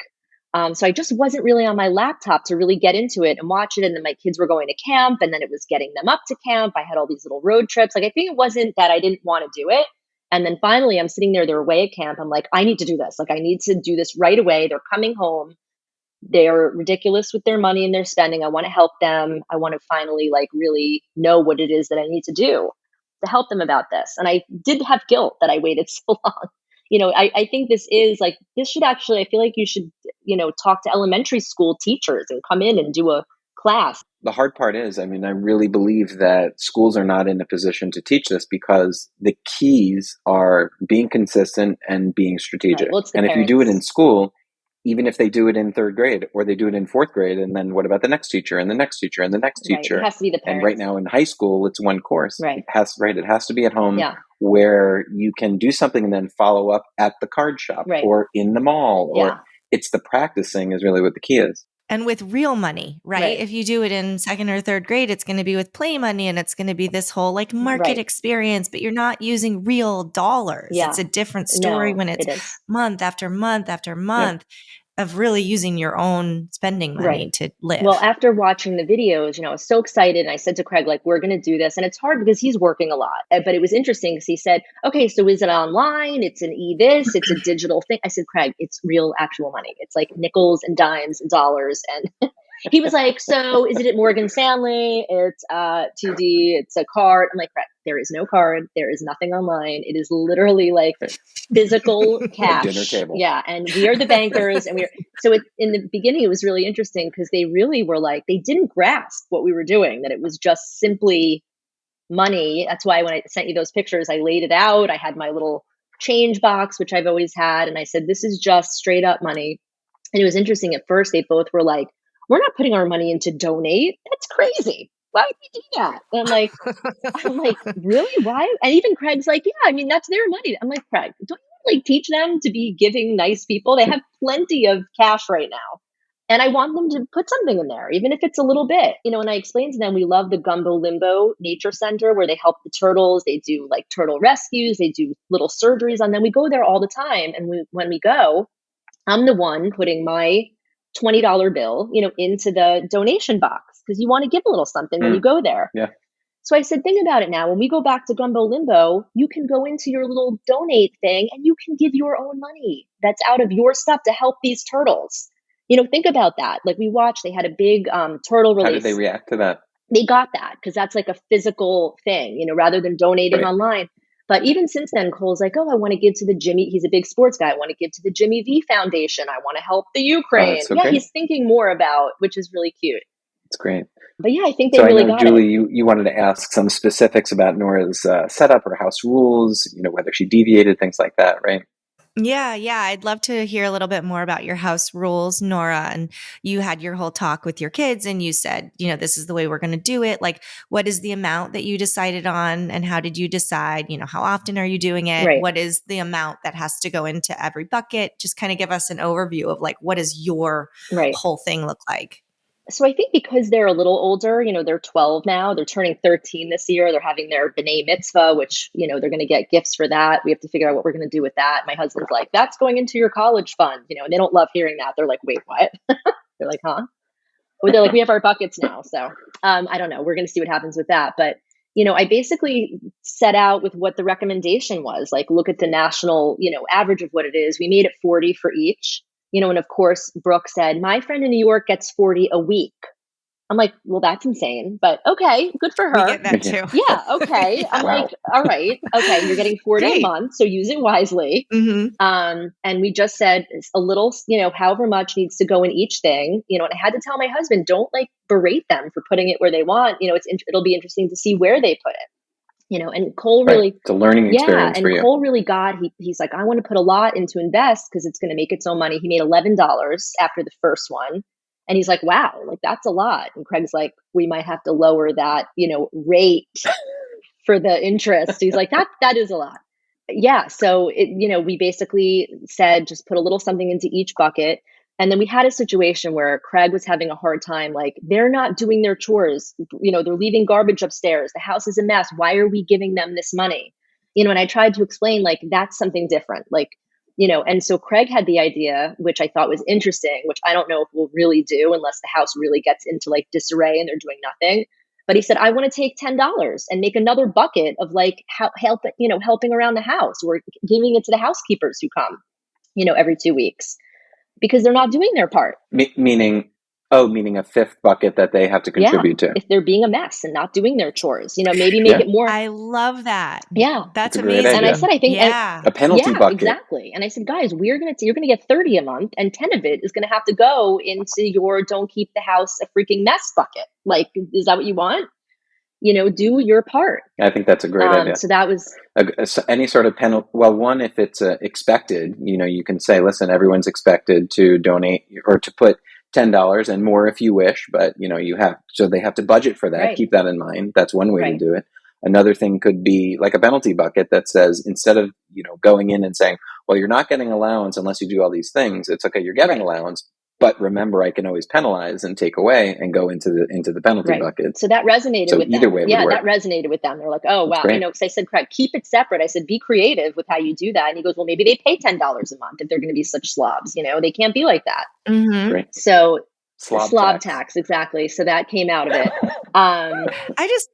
Speaker 4: So I just wasn't really on my laptop to really get into it and watch it. And then my kids were going to camp, and then it was getting them up to camp. I had all these little road trips. I think it wasn't that I didn't want to do it. And then finally I'm sitting there, they're away at camp. I'm like, I need to do this. I need to do this right away. They're coming home. They're ridiculous with their money and their spending. I want to help them. I want to finally really know what it is that I need to do to help them about this. And I did have guilt that I waited so long. I think this should actually, I feel like you should, talk to elementary school teachers and come in and do a class.
Speaker 3: The hard part is, I really believe that schools are not in a position to teach this because the keys are being consistent and being strategic.
Speaker 4: Right. Well,
Speaker 3: and if you do it in school, even if they do it in 3rd grade or they do it in 4th grade, and then what about the next teacher and the next teacher and the next teacher?
Speaker 4: It has to be the parents.
Speaker 3: And right now in high school, it's one course.
Speaker 4: Right.
Speaker 3: It has to be at home where you can do something and then follow up at the card shop or in the mall. Or it's the practicing is really what the key is.
Speaker 5: And with real money, right? If you do it in second or third grade, it's going to be with play money and it's going to be this whole like market experience, but you're not using real dollars.
Speaker 4: Yeah.
Speaker 5: It's a different story when it's month after month after month of really using your own spending money to live.
Speaker 4: Well, after watching the videos, I was so excited. And I said to Craig, like, we're going to do this. And it's hard because he's working a lot. But it was interesting because he said, okay, so is it online? It's an this, it's a digital thing. I said, Craig, it's real actual money. It's like nickels and dimes and dollars. And he was like, so is it at Morgan Stanley? It's TD, it's a card. I'm like, Craig, there is no card. There is nothing online. It is literally like physical cash.
Speaker 3: Dinner table.
Speaker 4: Yeah. And we are the bankers. And in the beginning, it was really interesting because they really were like, they didn't grasp what we were doing, that it was just simply money. That's why when I sent you those pictures, I laid it out. I had my little change box, which I've always had. And I said, this is just straight up money. And it was interesting. At first, they both were like, we're not putting our money in to donate. That's crazy. Why would we do that? And I'm like, really? Why? And even Craig's like, yeah, I mean, that's their money. I'm like, Craig, don't you like teach them to be giving nice people? They have plenty of cash right now. And I want them to put something in there, even if it's a little bit. And I explained to them, we love the Gumbo Limbo Nature Center where they help the turtles. They do like turtle rescues. They do little surgeries on them. We go there all the time. And when we go, I'm the one putting my $20 bill, into the donation box because you want to give a little something when you go there.
Speaker 3: Yeah.
Speaker 4: So I said, think about it now. When we go back to Gumbo Limbo, you can go into your little donate thing and you can give your own money that's out of your stuff to help these turtles. Think about that. Like we watched, they had a big turtle release.
Speaker 3: How did they react to that?
Speaker 4: They got that because that's like a physical thing, rather than donating online. But even since then, Cole's like, oh, I want to give to the he's a big sports guy. I want to give to the Jimmy V Foundation. I want to help the Ukraine.
Speaker 3: Okay.
Speaker 4: He's thinking more about, which is really cute.
Speaker 3: It's great.
Speaker 4: But yeah, I think they really got
Speaker 3: Julie,
Speaker 4: it.
Speaker 3: you wanted to ask some specifics about Nora's setup or house rules, whether she deviated, things like that, right?
Speaker 5: Yeah. I'd love to hear a little bit more about your house rules, Nora. And you had your whole talk with your kids and you said, this is the way we're going to do it. Like, what is the amount that you decided on and how did you decide? How often are you doing it?
Speaker 4: Right.
Speaker 5: What is the amount that has to go into every bucket? Just kind of give us an overview of like, what does your whole thing look like?
Speaker 4: So I think because they're a little older, they're 12 now, they're turning 13 this year. They're having their B'nai Mitzvah, which, they're going to get gifts for that. We have to figure out what we're going to do with that. My husband's like, that's going into your college fund, and they don't love hearing that. They're like, wait, what? They're like, huh? Or they're like, we have our buckets now. So I don't know. We're going to see what happens with that. But, I basically set out with what the recommendation was, like, look at the national, average of what it is. We made it 40 for each. And of course, Brooke said, my friend in New York gets 40 a week. I'm like, well, that's insane, but okay, good for her.
Speaker 5: We get that too.
Speaker 4: Yeah, okay. I'm like, all right, okay, you're getting 40 a month, so use it wisely.
Speaker 5: Mm-hmm.
Speaker 4: And we just said a little, however much needs to go in each thing. And I had to tell my husband, don't like berate them for putting it where they want. It'll be interesting to see where they put it. And Cole really,
Speaker 3: it's a learning experience for you.
Speaker 4: Cole really he's like, I want to put a lot into invest because it's going to make its own money. He made $11 after the first one. And he's like, wow, like that's a lot. And Craig's like, we might have to lower that, rate for the interest. He's like, that is a lot. Yeah. So we basically said, just put a little something into each bucket. And then we had a situation where Craig was having a hard time, like, they're not doing their chores. They're leaving garbage upstairs. The house is a mess. Why are we giving them this money? And I tried to explain, like, that's something different. Like, and so Craig had the idea, which I thought was interesting, which I don't know if we'll really do unless the house really gets into like disarray and they're doing nothing. But he said, I want to take $10 and make another bucket of like helping around the house or giving it to the housekeepers who come, every 2 weeks. Because they're not doing their part.
Speaker 3: Meaning a fifth bucket that they have to contribute to.
Speaker 4: If they're being a mess and not doing their chores, maybe make it more.
Speaker 5: I love that.
Speaker 4: Yeah.
Speaker 5: That's
Speaker 3: amazing.
Speaker 5: amazing.
Speaker 4: And I said, I think
Speaker 3: a penalty bucket.
Speaker 4: Exactly. And I said, guys, you're going to get 30 a month and 10 of it is going to have to go into your don't keep the house a freaking mess bucket. Like, is that what you want? Do your part.
Speaker 3: I think that's a great idea.
Speaker 4: So that was
Speaker 3: any sort of penalty. Well, one, if it's expected, you can say, listen, everyone's expected to donate or to put $10 and more if you wish, but they have to budget for that.
Speaker 4: Right.
Speaker 3: Keep that in mind. That's one way to do it. Another thing could be like a penalty bucket that says, instead of, going in and saying, well, you're not getting allowance unless you do all these things. It's okay. You're getting allowance, But remember, I can always penalize and take away and go into the penalty bucket.
Speaker 4: So that resonated with them.
Speaker 3: Either way would work.
Speaker 4: That resonated with them. They're like, oh, wow. Because I said, Craig, keep it separate. I said, be creative with how you do that. And he goes, well, maybe they pay $10 a month if they're going to be such slobs. They can't be like that.
Speaker 5: Mm-hmm.
Speaker 4: So
Speaker 3: Slob
Speaker 4: tax. Exactly. So that came out of it.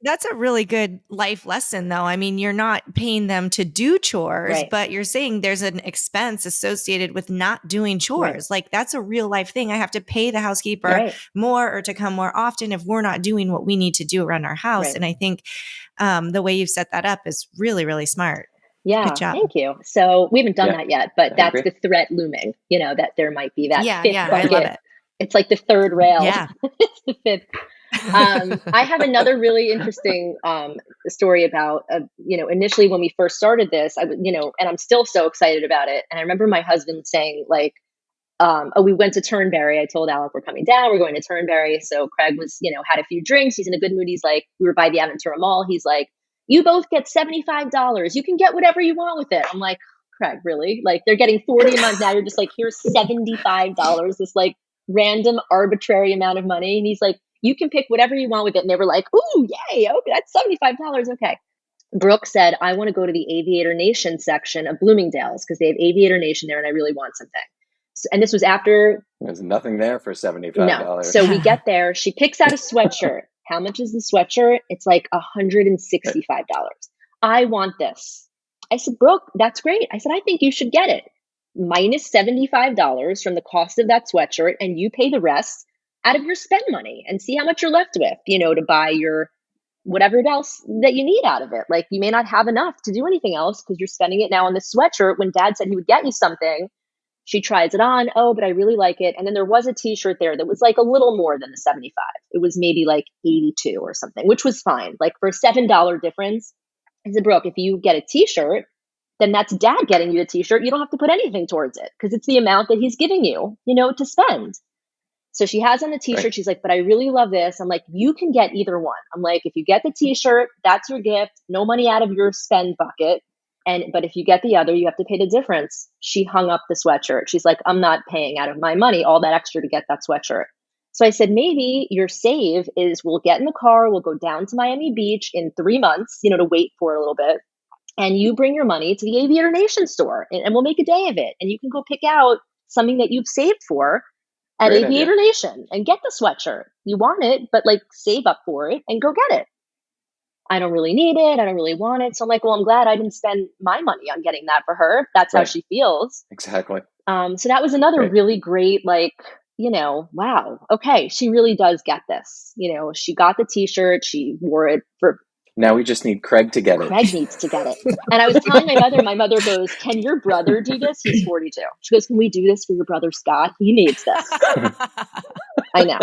Speaker 5: That's a really good life lesson though. I mean, you're not paying them to do chores, but you're saying there's an expense associated with not doing chores. Like that's a real life thing. I have to pay the housekeeper more or to come more often if we're not doing what we need to do around our house. And I think the way you've set that up is really, really smart.
Speaker 4: Yeah.
Speaker 5: Good job.
Speaker 4: Thank you. So we haven't done that yet, but that's the threat looming, that there might be that fifth bucket.
Speaker 5: I love it.
Speaker 4: It's like the third rail.
Speaker 5: Yeah.
Speaker 4: It's the fifth. I have another really interesting story about, initially when we first started this, and I'm still so excited about it. And I remember my husband saying like, we went to Turnberry. I told Alec we're coming down. We're going to Turnberry. So Craig was, had a few drinks. He's in a good mood. He's like, we were by the Aventura Mall. He's like, you both get $75. You can get whatever you want with it. I'm like, Craig, really? Like they're getting $40 a month now. You're just like, here's $75. This like random arbitrary amount of money. And he's like, you can pick whatever you want with it. And they were like, ooh, yay. Okay, that's $75. Okay. Brooke said, I want to go to the Aviator Nation section of Bloomingdale's because they have Aviator Nation there and I really want something. So, and this was after.
Speaker 3: There's nothing there for $75.
Speaker 4: No. So we get there. She picks out a sweatshirt. How much is the sweatshirt? It's like $165. I want this. I said, Brooke, that's great. I said, I think you should get it. Minus $75 from the cost of that sweatshirt. And you pay the rest out of your spend money and see how much you're left with, to buy your whatever else that you need out of it. Like you may not have enough to do anything else because you're spending it now on this sweatshirt. When dad said he would get you something, she tries it on. Oh, but I really like it. And then there was a t-shirt there that was like a little more than the 75. It was maybe like 82 or something, which was fine. Like for a $7 difference. I said, Brooke, if you get a t-shirt, then that's dad getting you a t-shirt. You don't have to put anything towards it because it's the amount that he's giving you, to spend. So she has on the t-shirt. She's like, but I really love this. I'm like, you can get either one. I'm like, if you get the t-shirt, that's your gift. No money out of your spend bucket. But if you get the other, you have to pay the difference. She hung up the sweatshirt. She's like, I'm not paying out of my money all that extra to get that sweatshirt. So I said, maybe your save is we'll get in the car. We'll go down to Miami Beach in 3 months, to wait for a little bit. And you bring your money to the Aviator Nation store and we'll make a day of it. And you can go pick out something that you've saved for at
Speaker 3: Great
Speaker 4: Aviator
Speaker 3: idea.
Speaker 4: Nation and get the sweatshirt. You want it, but like save up for it and go get it. I don't really need it. I don't really want it. So I'm like, well, I'm glad I didn't spend my money on getting that for her. That's how she feels.
Speaker 3: Exactly.
Speaker 4: So that was another really great, like, wow. Okay. She really does get this. She got the t-shirt. She wore it for.
Speaker 3: Now we just need Craig to get it.
Speaker 4: Craig needs to get it. And I was telling my mother goes, can your brother do this? He's 42. She goes, can we do this for your brother, Scott? He needs this. I know.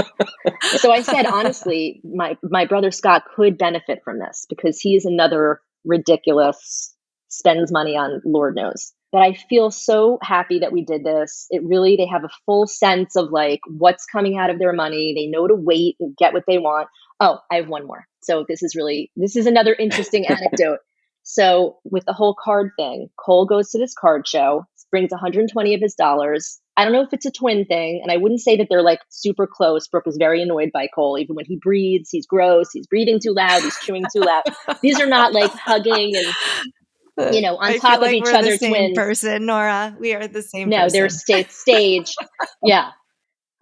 Speaker 4: So I said, honestly, my brother, Scott, could benefit from this because he is another ridiculous, spends money on Lord knows. But I feel so happy that we did this. They have a full sense of like what's coming out of their money. They know to wait and get what they want. Oh, I have one more. So this is another interesting anecdote. So with the whole card thing, Cole goes to this card show, brings 120 of his dollars. I don't know if it's a twin thing. And I wouldn't say that they're like super close. Brooke is very annoyed by Cole. Even when he breathes, he's gross. He's breathing too loud. He's chewing too loud. These are not like hugging and, on top of each other,
Speaker 5: the same
Speaker 4: twins.
Speaker 5: Person, Nora. We are the same
Speaker 4: no,
Speaker 5: person.
Speaker 4: They're stage. Yeah.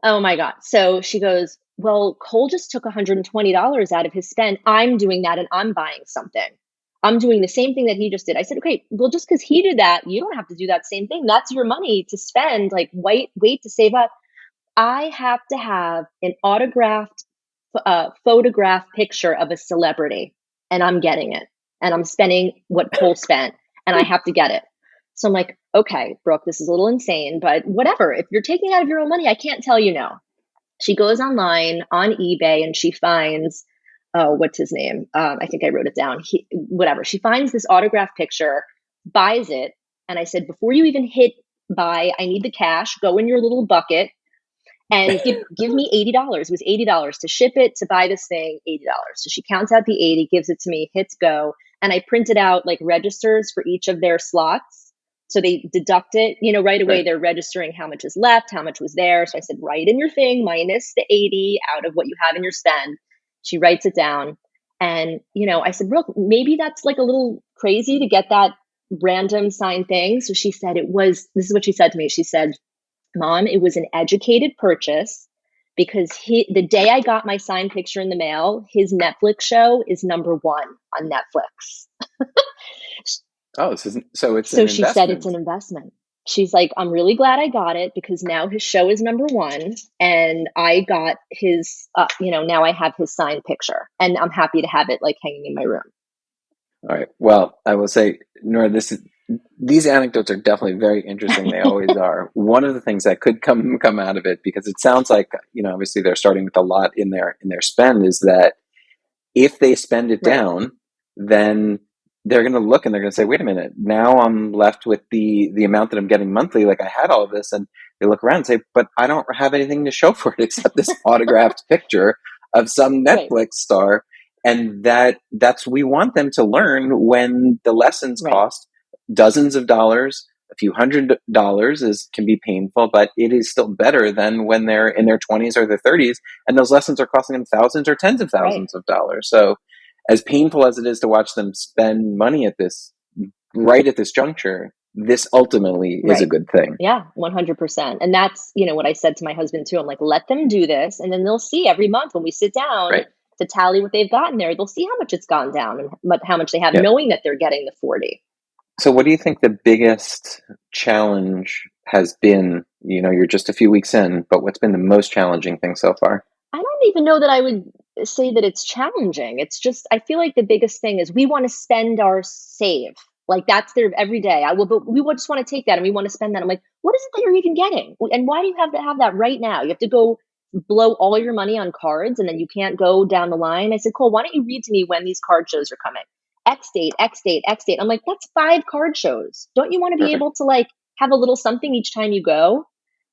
Speaker 4: Oh my God. So she goes, well, Cole just took $120 out of his spend. I'm doing that and I'm buying something. I'm doing the same thing that he just did. I said, okay, well, just because he did that, you don't have to do that same thing. That's your money to spend, like wait to save up. I have to have an autographed photograph picture of a celebrity and I'm getting it. And I'm spending what Cole spent and I have to get it. So I'm like, okay, Brooke, this is a little insane, but whatever. If you're taking out of your own money, I can't tell you no. She goes online on eBay and she finds, what's his name? I think I wrote it down. Whatever. She finds this autographed picture, buys it. And I said, before you even hit buy, I need the cash. Go in your little bucket and give me $80. It was $80 to ship it, to buy this thing, $80. So she counts out the 80, gives it to me, hits go. And I printed out like registers for each of their slots So they deduct it, right away.
Speaker 3: Right.
Speaker 4: They're registering how much is left, how much was there. So I said, write in your thing minus the 80 out of what you have in your spend. She writes it down. And, I said, "Brooke, maybe that's like a little crazy to get that random signed thing." So she said this is what she said to me. She said, "Mom, it was an educated purchase because the day I got my signed picture in the mail, his Netflix show is number 1 on Netflix."
Speaker 3: Oh, so it's
Speaker 4: So
Speaker 3: an
Speaker 4: she said it's
Speaker 3: investment.
Speaker 4: an investment. She's like, "I'm really glad I got it because now his show is number 1 and I got his, now I have his signed picture and I'm happy to have it like hanging in my room."
Speaker 3: All right. Well, I will say, Nora, these anecdotes are definitely very interesting. They always are. One of the things that could come out of it, because it sounds like, obviously they're starting with a lot in their spend, is that if they spend it
Speaker 4: Right.
Speaker 3: down, then they're going to look and they're going to say, wait a minute, now I'm left with the amount that I'm getting monthly. Like I had all of this, and they look around and say, but I don't have anything to show for it except this autographed picture of some Netflix
Speaker 4: Right.
Speaker 3: star. And we want them to learn when the lessons
Speaker 4: Right.
Speaker 3: cost dozens of dollars. A few $100s can be painful, but it is still better than when they're in their 20s or their 30s, and those lessons are costing them thousands or tens of thousands of dollars. So, as painful as it is to watch them spend money right at this juncture, this ultimately is a
Speaker 4: Right.
Speaker 3: good thing.
Speaker 4: Yeah, 100%. And that's, what I said to my husband too. I'm like, let them do this. And then they'll see every month when we sit down
Speaker 3: Right.
Speaker 4: to tally what they've gotten there, they'll see how much it's gone down and how much they have,
Speaker 3: Yep.
Speaker 4: knowing that they're getting the 40.
Speaker 3: So what do you think the biggest challenge has been? You're just a few weeks in, but what's been the most challenging thing so far?
Speaker 4: I don't even know that I would say that it's challenging. It's just, I feel like the biggest thing is we want to spend our save. Like that's their every day. But we just want to take that and we want to spend that. I'm like, what is it that you're even getting? And why do you have to have that right now? You have to go blow all your money on cards and then you can't go down the line. I said, Cole, why don't you read to me when these card shows are coming? X date, X date, X date. I'm like, that's 5 card shows. Don't you want to be
Speaker 3: Perfect.
Speaker 4: able to like have a little something each time you go?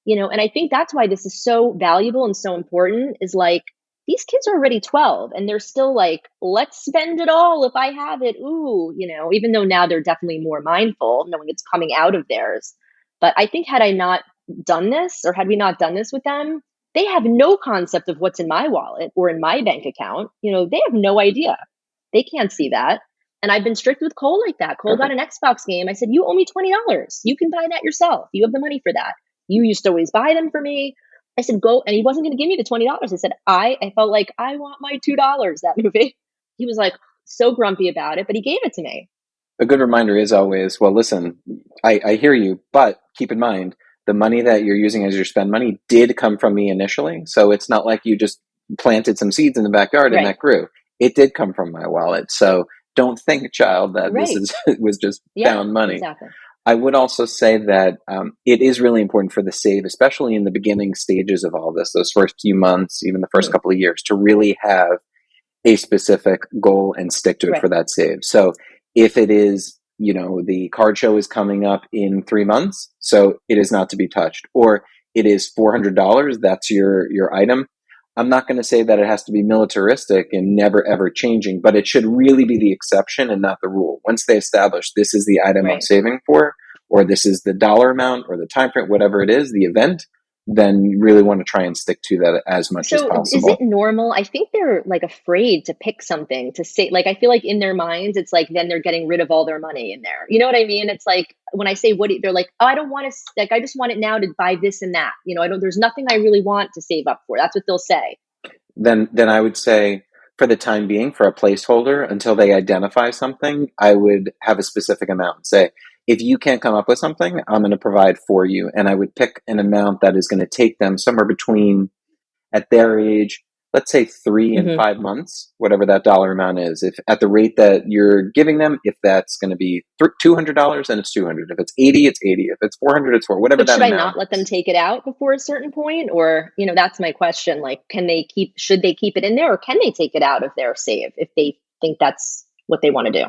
Speaker 4: And I think that's why this is so valuable and so important is like, these kids are already 12 and they're still like, let's spend it all if I have it. Ooh, even though now they're definitely more mindful knowing it's coming out of theirs. But I think had we not done this with them, they have no concept of what's in my wallet or in my bank account. They have no idea. They can't see that. And I've been strict with Cole like that. Cole got an Xbox game. I said, you owe me $20. You can buy that yourself. You have the money for that. You used to always buy them for me. I said, go. And he wasn't going to give me the $20. I said, I felt like I want my $2, that movie. He was like so grumpy about it, but he gave it to me.
Speaker 3: A good reminder is always, well, listen, I hear you, but keep in mind, the money that you're using as your spend money did come from me initially. So it's not like you just planted some seeds in the backyard and that grew. It did come from my wallet. So don't think, child, that this was just found money.
Speaker 4: Exactly.
Speaker 3: I would also say that it is really important for the save, especially in the beginning stages of all this, those first few months, even the first couple of years, to really have a specific goal and stick to it for that save. So if it is, the card show is coming up in 3 months, so it is not to be touched, or it is $400, that's your item. I'm not going to say that it has to be militaristic and never ever changing, but it should really be the exception and not the rule. Once they establish this is the item I'm saving for, or this is the dollar amount or the time frame, whatever it is, the event, then you really want to try and stick to that as much as possible.
Speaker 4: Is it normal? I think they're like afraid to pick something to say, like, I feel like in their minds, it's like, then they're getting rid of all their money in there. You know what I mean? It's like, when I say they're like, oh, I don't want to, like, I just want it now to buy this and that. There's nothing I really want to save up for. That's what they'll say.
Speaker 3: Then I would say for the time being, for a placeholder until they identify something, I would have a specific amount. Say, if you can't come up with something, I'm going to provide for you. And I would pick an amount that is going to take them somewhere between, at their age, let's say 3 and 5 months, whatever that dollar amount is. If at the rate that you're giving them, if that's going to be $200, then it's $200. If it's 80, it's 80. If it's 400, it's 400. Whatever that amount.
Speaker 4: Should I not let them take it out before a certain point? Or, that's my question. Like, should they keep it in there, or can they take it out of their save if they think that's what they want to do?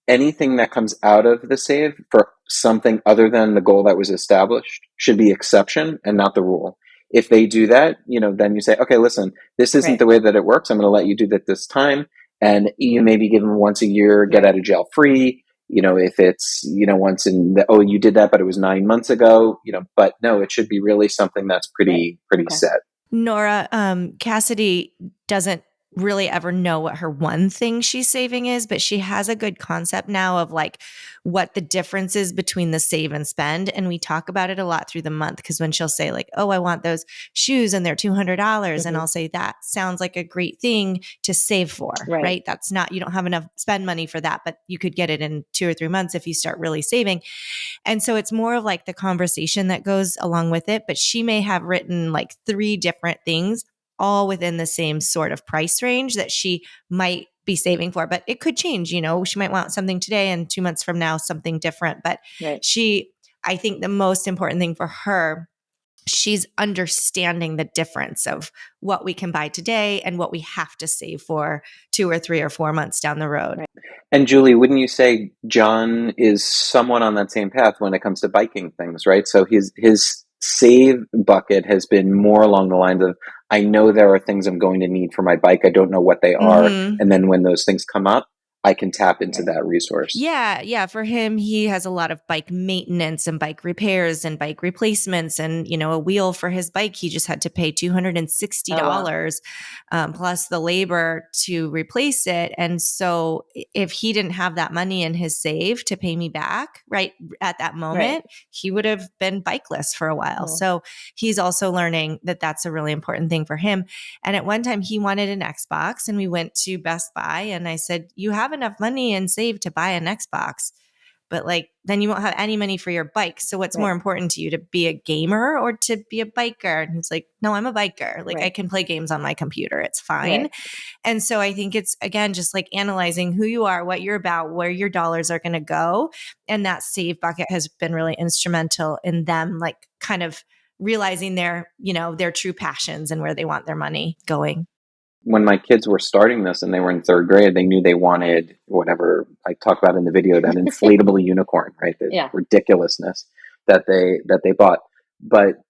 Speaker 3: Anything that comes out of the save for something other than the goal that was established should be exception and not the rule. If they do that, then you say, okay, listen, this isn't the way that it works. I'm going to let you do that this time. And you maybe give them once a year, get out of jail free. if it's, once in the, oh, you did that, but it was 9 months ago, but no, it should be really something that's pretty
Speaker 4: Okay.
Speaker 3: set.
Speaker 5: Nora, Cassidy doesn't really ever know what her one thing she's saving is, but she has a good concept now of like what the difference is between the save and spend. And we talk about it a lot through the month, because when she'll say like, oh, I want those shoes and they're $200. And I'll say, that sounds like a great thing to save for, right? That's not, you don't have enough spend money for that, but you could get it in 2 or 3 months if you start really saving. And so it's more of like the conversation that goes along with it, but she may have written like 3 different things all within the same sort of price range that she might be saving for, but it could change. She might want something today and 2 months from now, something different. But I think the most important thing for her, she's understanding the difference of what we can buy today and what we have to save for 2 or 3 or 4 months down the road.
Speaker 4: Right.
Speaker 3: And Julie, wouldn't you say John is somewhat on that same path when it comes to biking things, right? So his save bucket has been more along the lines of, I know there are things I'm going to need for my bike. I don't know what they are. And then when those things come up, I can tap into that resource.
Speaker 5: Yeah. For him, he has a lot of bike maintenance and bike repairs and bike replacements, and a wheel for his bike he just had to pay $260 plus the labor to replace it. And so if he didn't have that money in his save to pay me back right at that moment, he would have been bikeless for a while. So he's also learning that that's a really important thing for him. And at one time he wanted an Xbox, and we went to Best Buy, and I said, you have enough money and save to buy an Xbox, but like then you won't have any money for your bike. So what's more important to you, to be a gamer or to be a biker? And he's like, no, I'm a biker. Like I can play games on my computer. It's fine. And so I think it's, again, just like analyzing who you are, what you're about, where your dollars are going to go. And that save bucket has been really instrumental in them, like kind of realizing their true passions and where they want their money going.
Speaker 3: When my kids were starting this and they were in 3rd grade, they knew they wanted whatever I talked about in the video, that inflatable unicorn, right? The ridiculousness that they bought. But,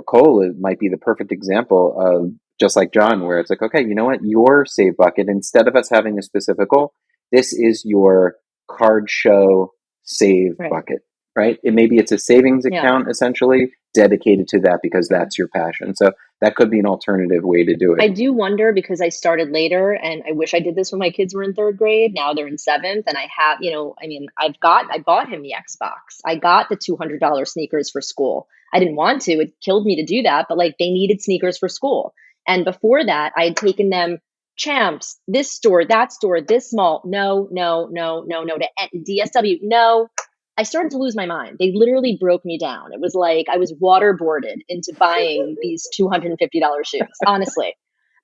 Speaker 3: Cole might be the perfect example of, just like John, where it's like, okay, you know what? Your save bucket, instead of us having a specific goal, this is your card show save bucket, right? Maybe it's a savings account essentially dedicated to that because that's your passion. So that could be an alternative way to do it.
Speaker 4: I do wonder, because I started later, and I wish I did this when my kids were in 3rd grade. Now they're in 7th, and I have, I bought him the Xbox. I got the $200 sneakers for school. I didn't want to. It killed me to do that, but like they needed sneakers for school. And before that, I had taken them Champs, this store, that store, this mall. No, to DSW. No. I started to lose my mind. They literally broke me down. It was like I was waterboarded into buying these $250 shoes, honestly.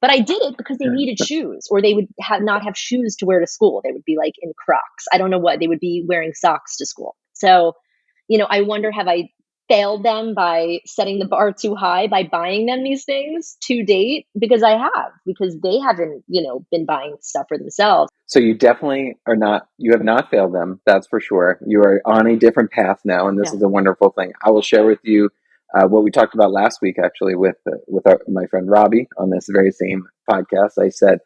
Speaker 4: But I did it because they needed shoes, or they would not have shoes to wear to school. They would be like in Crocs. I don't know what. They would be wearing socks to school. So, I wonder, have I failed them by setting the bar too high by buying them these things to date? Because I have, because they haven't, been buying stuff for themselves.
Speaker 3: So you definitely you have not failed them. That's for sure. You are on a different path now. And this is a wonderful thing. I will share with you what we talked about last week, actually, with my friend Robbie on this very same podcast. I said,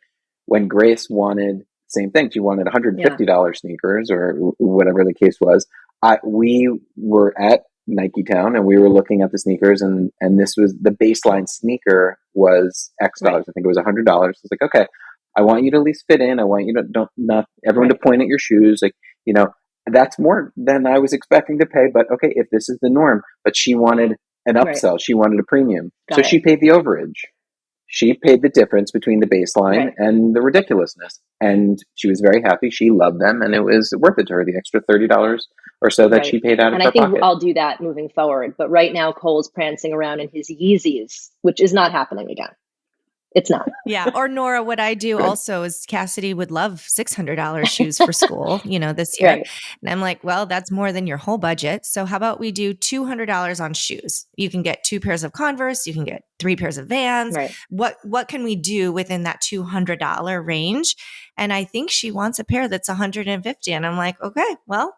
Speaker 3: when Grace wanted same thing, she wanted $150 sneakers or whatever the case was. We were at Nike Town and we were looking at the sneakers, and this was the baseline sneaker was X dollars. I think it was $100. It's like, okay, I want you to at least fit in. I want you to not everyone to point at your shoes. Like, that's more than I was expecting to pay, but okay, if this is the norm. But she wanted an upsell. She wanted a premium. She paid the overage. She paid the difference between the baseline and the ridiculousness. And she was very happy. She loved them, and it was worth it to her, the extra $30 or so that she paid out of her pocket.
Speaker 4: And I think I'll do that moving forward. But right now, Cole's prancing around in his Yeezys, which is not happening again. It's not.
Speaker 5: Yeah. Or Nora, what I do also is Cassidy would love $600 shoes for school, this year. And I'm like, well, that's more than your whole budget. So how about we do $200 on shoes? You can get 2 pairs of Converse. You can get 3 pairs of Vans. What can we do within that $200 range? And I think she wants a pair that's $150. And I'm like, okay, well,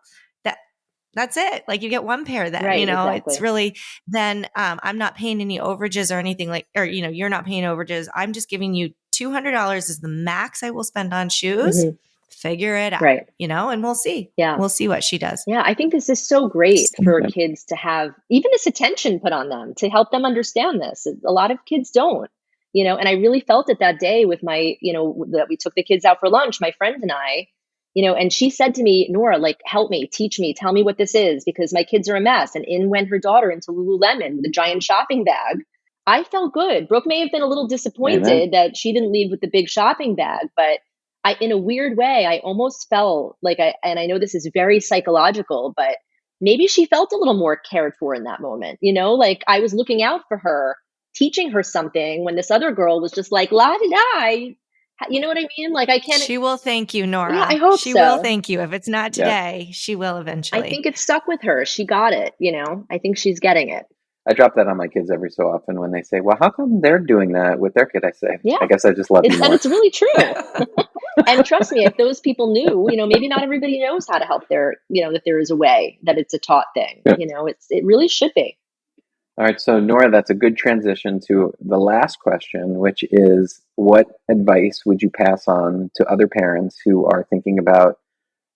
Speaker 5: that's it. Like you get 1 pair then, it's really, then I'm not paying any overages or anything you're not paying overages. I'm just giving you $200 is the max I will spend on shoes. figure it out,
Speaker 4: Right.
Speaker 5: and we'll see.
Speaker 4: Yeah.
Speaker 5: We'll see what she does.
Speaker 4: Yeah. I think this is so great for kids to have even this attention put on them to help them understand this. A lot of kids don't, and I really felt it that day with my, that we took the kids out for lunch, my friend and I, and she said to me, Nora, like, help me, teach me, tell me what this is, because my kids are a mess. And in went her daughter into Lululemon with a giant shopping bag. I felt good. Brooke may have been a little disappointed that she didn't leave with the big shopping bag, but in a weird way, I almost felt like and I know this is very psychological, but maybe she felt a little more cared for in that moment. Like I was looking out for her, teaching her something when this other girl was just like, la di da. You know what I mean? Like I can't.
Speaker 5: She will thank you, Nora.
Speaker 4: Yeah, I hope
Speaker 5: she
Speaker 4: so.
Speaker 5: will thank you. If it's not today, she will eventually.
Speaker 4: I think it stuck with her. She got it. I think she's getting it.
Speaker 3: I drop that on my kids every so often when they say, well, how come they're doing that with their kid? I say,
Speaker 4: yeah.
Speaker 3: I guess I just love you more.
Speaker 4: And it's really true. And trust me, if those people knew, maybe not everybody knows how to help their, that there is a way, that it's a taught thing. Yeah. It really should be.
Speaker 3: All right. So Nora, that's a good transition to the last question, which is what advice would you pass on to other parents who are thinking about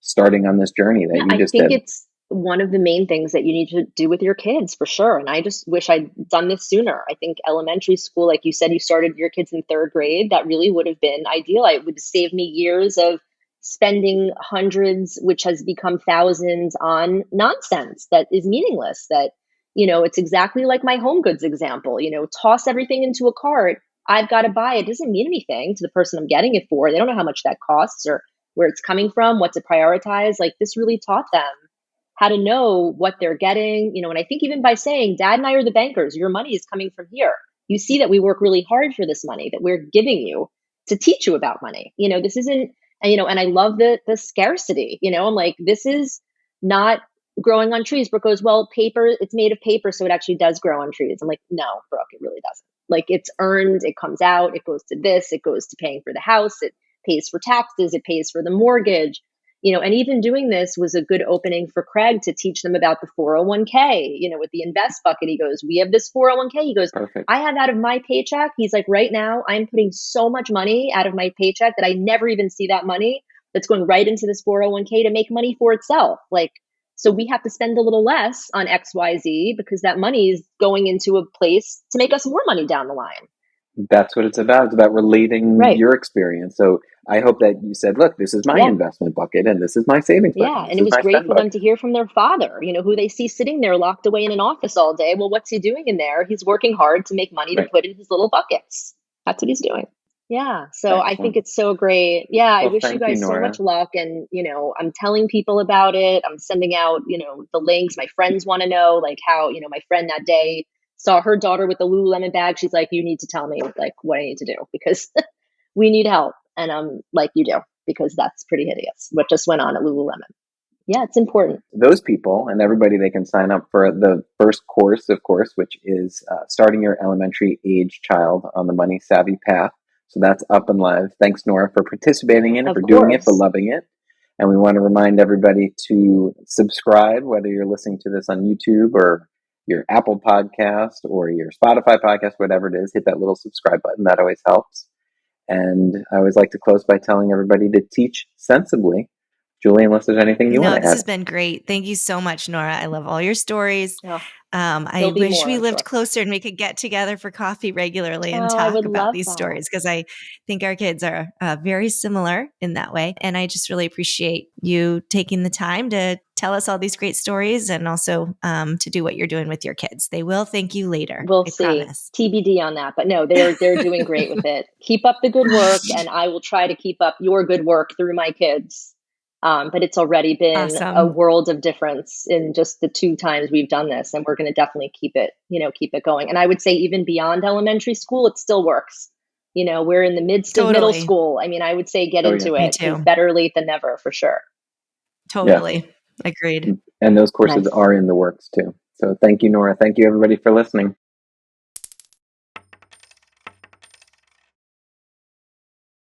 Speaker 3: starting on this journey that you just did?
Speaker 4: I think it's one of the main things that you need to do with your kids for sure. And I just wish I'd done this sooner. I think elementary school, like you said, you started your kids in 3rd grade. That really would have been ideal. It would have saved me years of spending hundreds, which has become thousands, on nonsense that is meaningless. That, it's exactly like my home goods example, toss everything into a cart. I've got to buy it. It doesn't mean anything to the person I'm getting it for. They don't know how much that costs or where it's coming from, what to prioritize. Like this really taught them how to know what they're getting, and I think even by saying, Dad and I are the bankers, your money is coming from here. You see that we work really hard for this money that we're giving you to teach you about money. This isn't, and I love the scarcity, I'm like, this is not growing on trees. Brooke goes, well, paper, it's made of paper, so it actually does grow on trees. I'm like, no, Brooke, it really doesn't. Like it's earned, it comes out, it goes to this, it goes to paying for the house, it pays for taxes, it pays for the mortgage, and even doing this was a good opening for Craig to teach them about the 401k, with the invest bucket. He goes, we have this 401k. He goes, perfect. I have out of my paycheck. He's like, right now I'm putting so much money out of my paycheck that I never even see that money that's going right into this 401k to make money for itself. Like, so we have to spend a little less on XYZ because that money is going into a place to make us more money down the line.
Speaker 3: That's what it's about. It's about relating your experience. So I hope that you said, look, this is my investment bucket and this is my savings bucket.
Speaker 4: Yeah. And it was great for them to hear from their father, who they see sitting there locked away in an office all day. Well, what's he doing in there? He's working hard to make money to put in his little buckets. That's what he's doing. Yeah. So excellent. I think it's so great. Yeah. Well, I wish you guys so much luck. And, I'm telling people about it. I'm sending out, the links. My friends want to know like how, my friend that day saw her daughter with the Lululemon bag. She's like, you need to tell me like what I need to do because we need help. And I'm like, you do, because that's pretty hideous what just went on at Lululemon. Yeah, it's important.
Speaker 3: Those people and everybody, they can sign up for the first course, of course, which is starting your elementary age child on the money savvy path. So that's up and live. Thanks, Nora, for participating in it, for doing it, for loving it. And we want to remind everybody to subscribe, whether you're listening to this on YouTube or your Apple podcast or your Spotify podcast, whatever it is, hit that little subscribe button. That always helps. And I always like to close by telling everybody to teach sensibly. Julie, unless there's anything you want to add.
Speaker 5: This has been great. Thank you so much, Nora. I love all your stories. I wish we lived closer and we could get together for coffee regularly and talk about these stories because I think our kids are very similar in that way. And I just really appreciate you taking the time to tell us all these great stories and also to do what you're doing with your kids. They will thank you later.
Speaker 4: We'll see. Promise. TBD on that. But no, they're doing great with it. Keep up the good work and I will try to keep up your good work through my kids. But it's already been a world of difference in just the 2 times we've done this. And we're going to definitely keep it going. And I would say even beyond elementary school, it still works. We're in the midst of middle school. I mean, I would say get into it. It's better late than never for sure.
Speaker 5: Totally. Yeah. Agreed.
Speaker 3: And those courses are in the works too. So thank you, Nora. Thank you everybody for listening.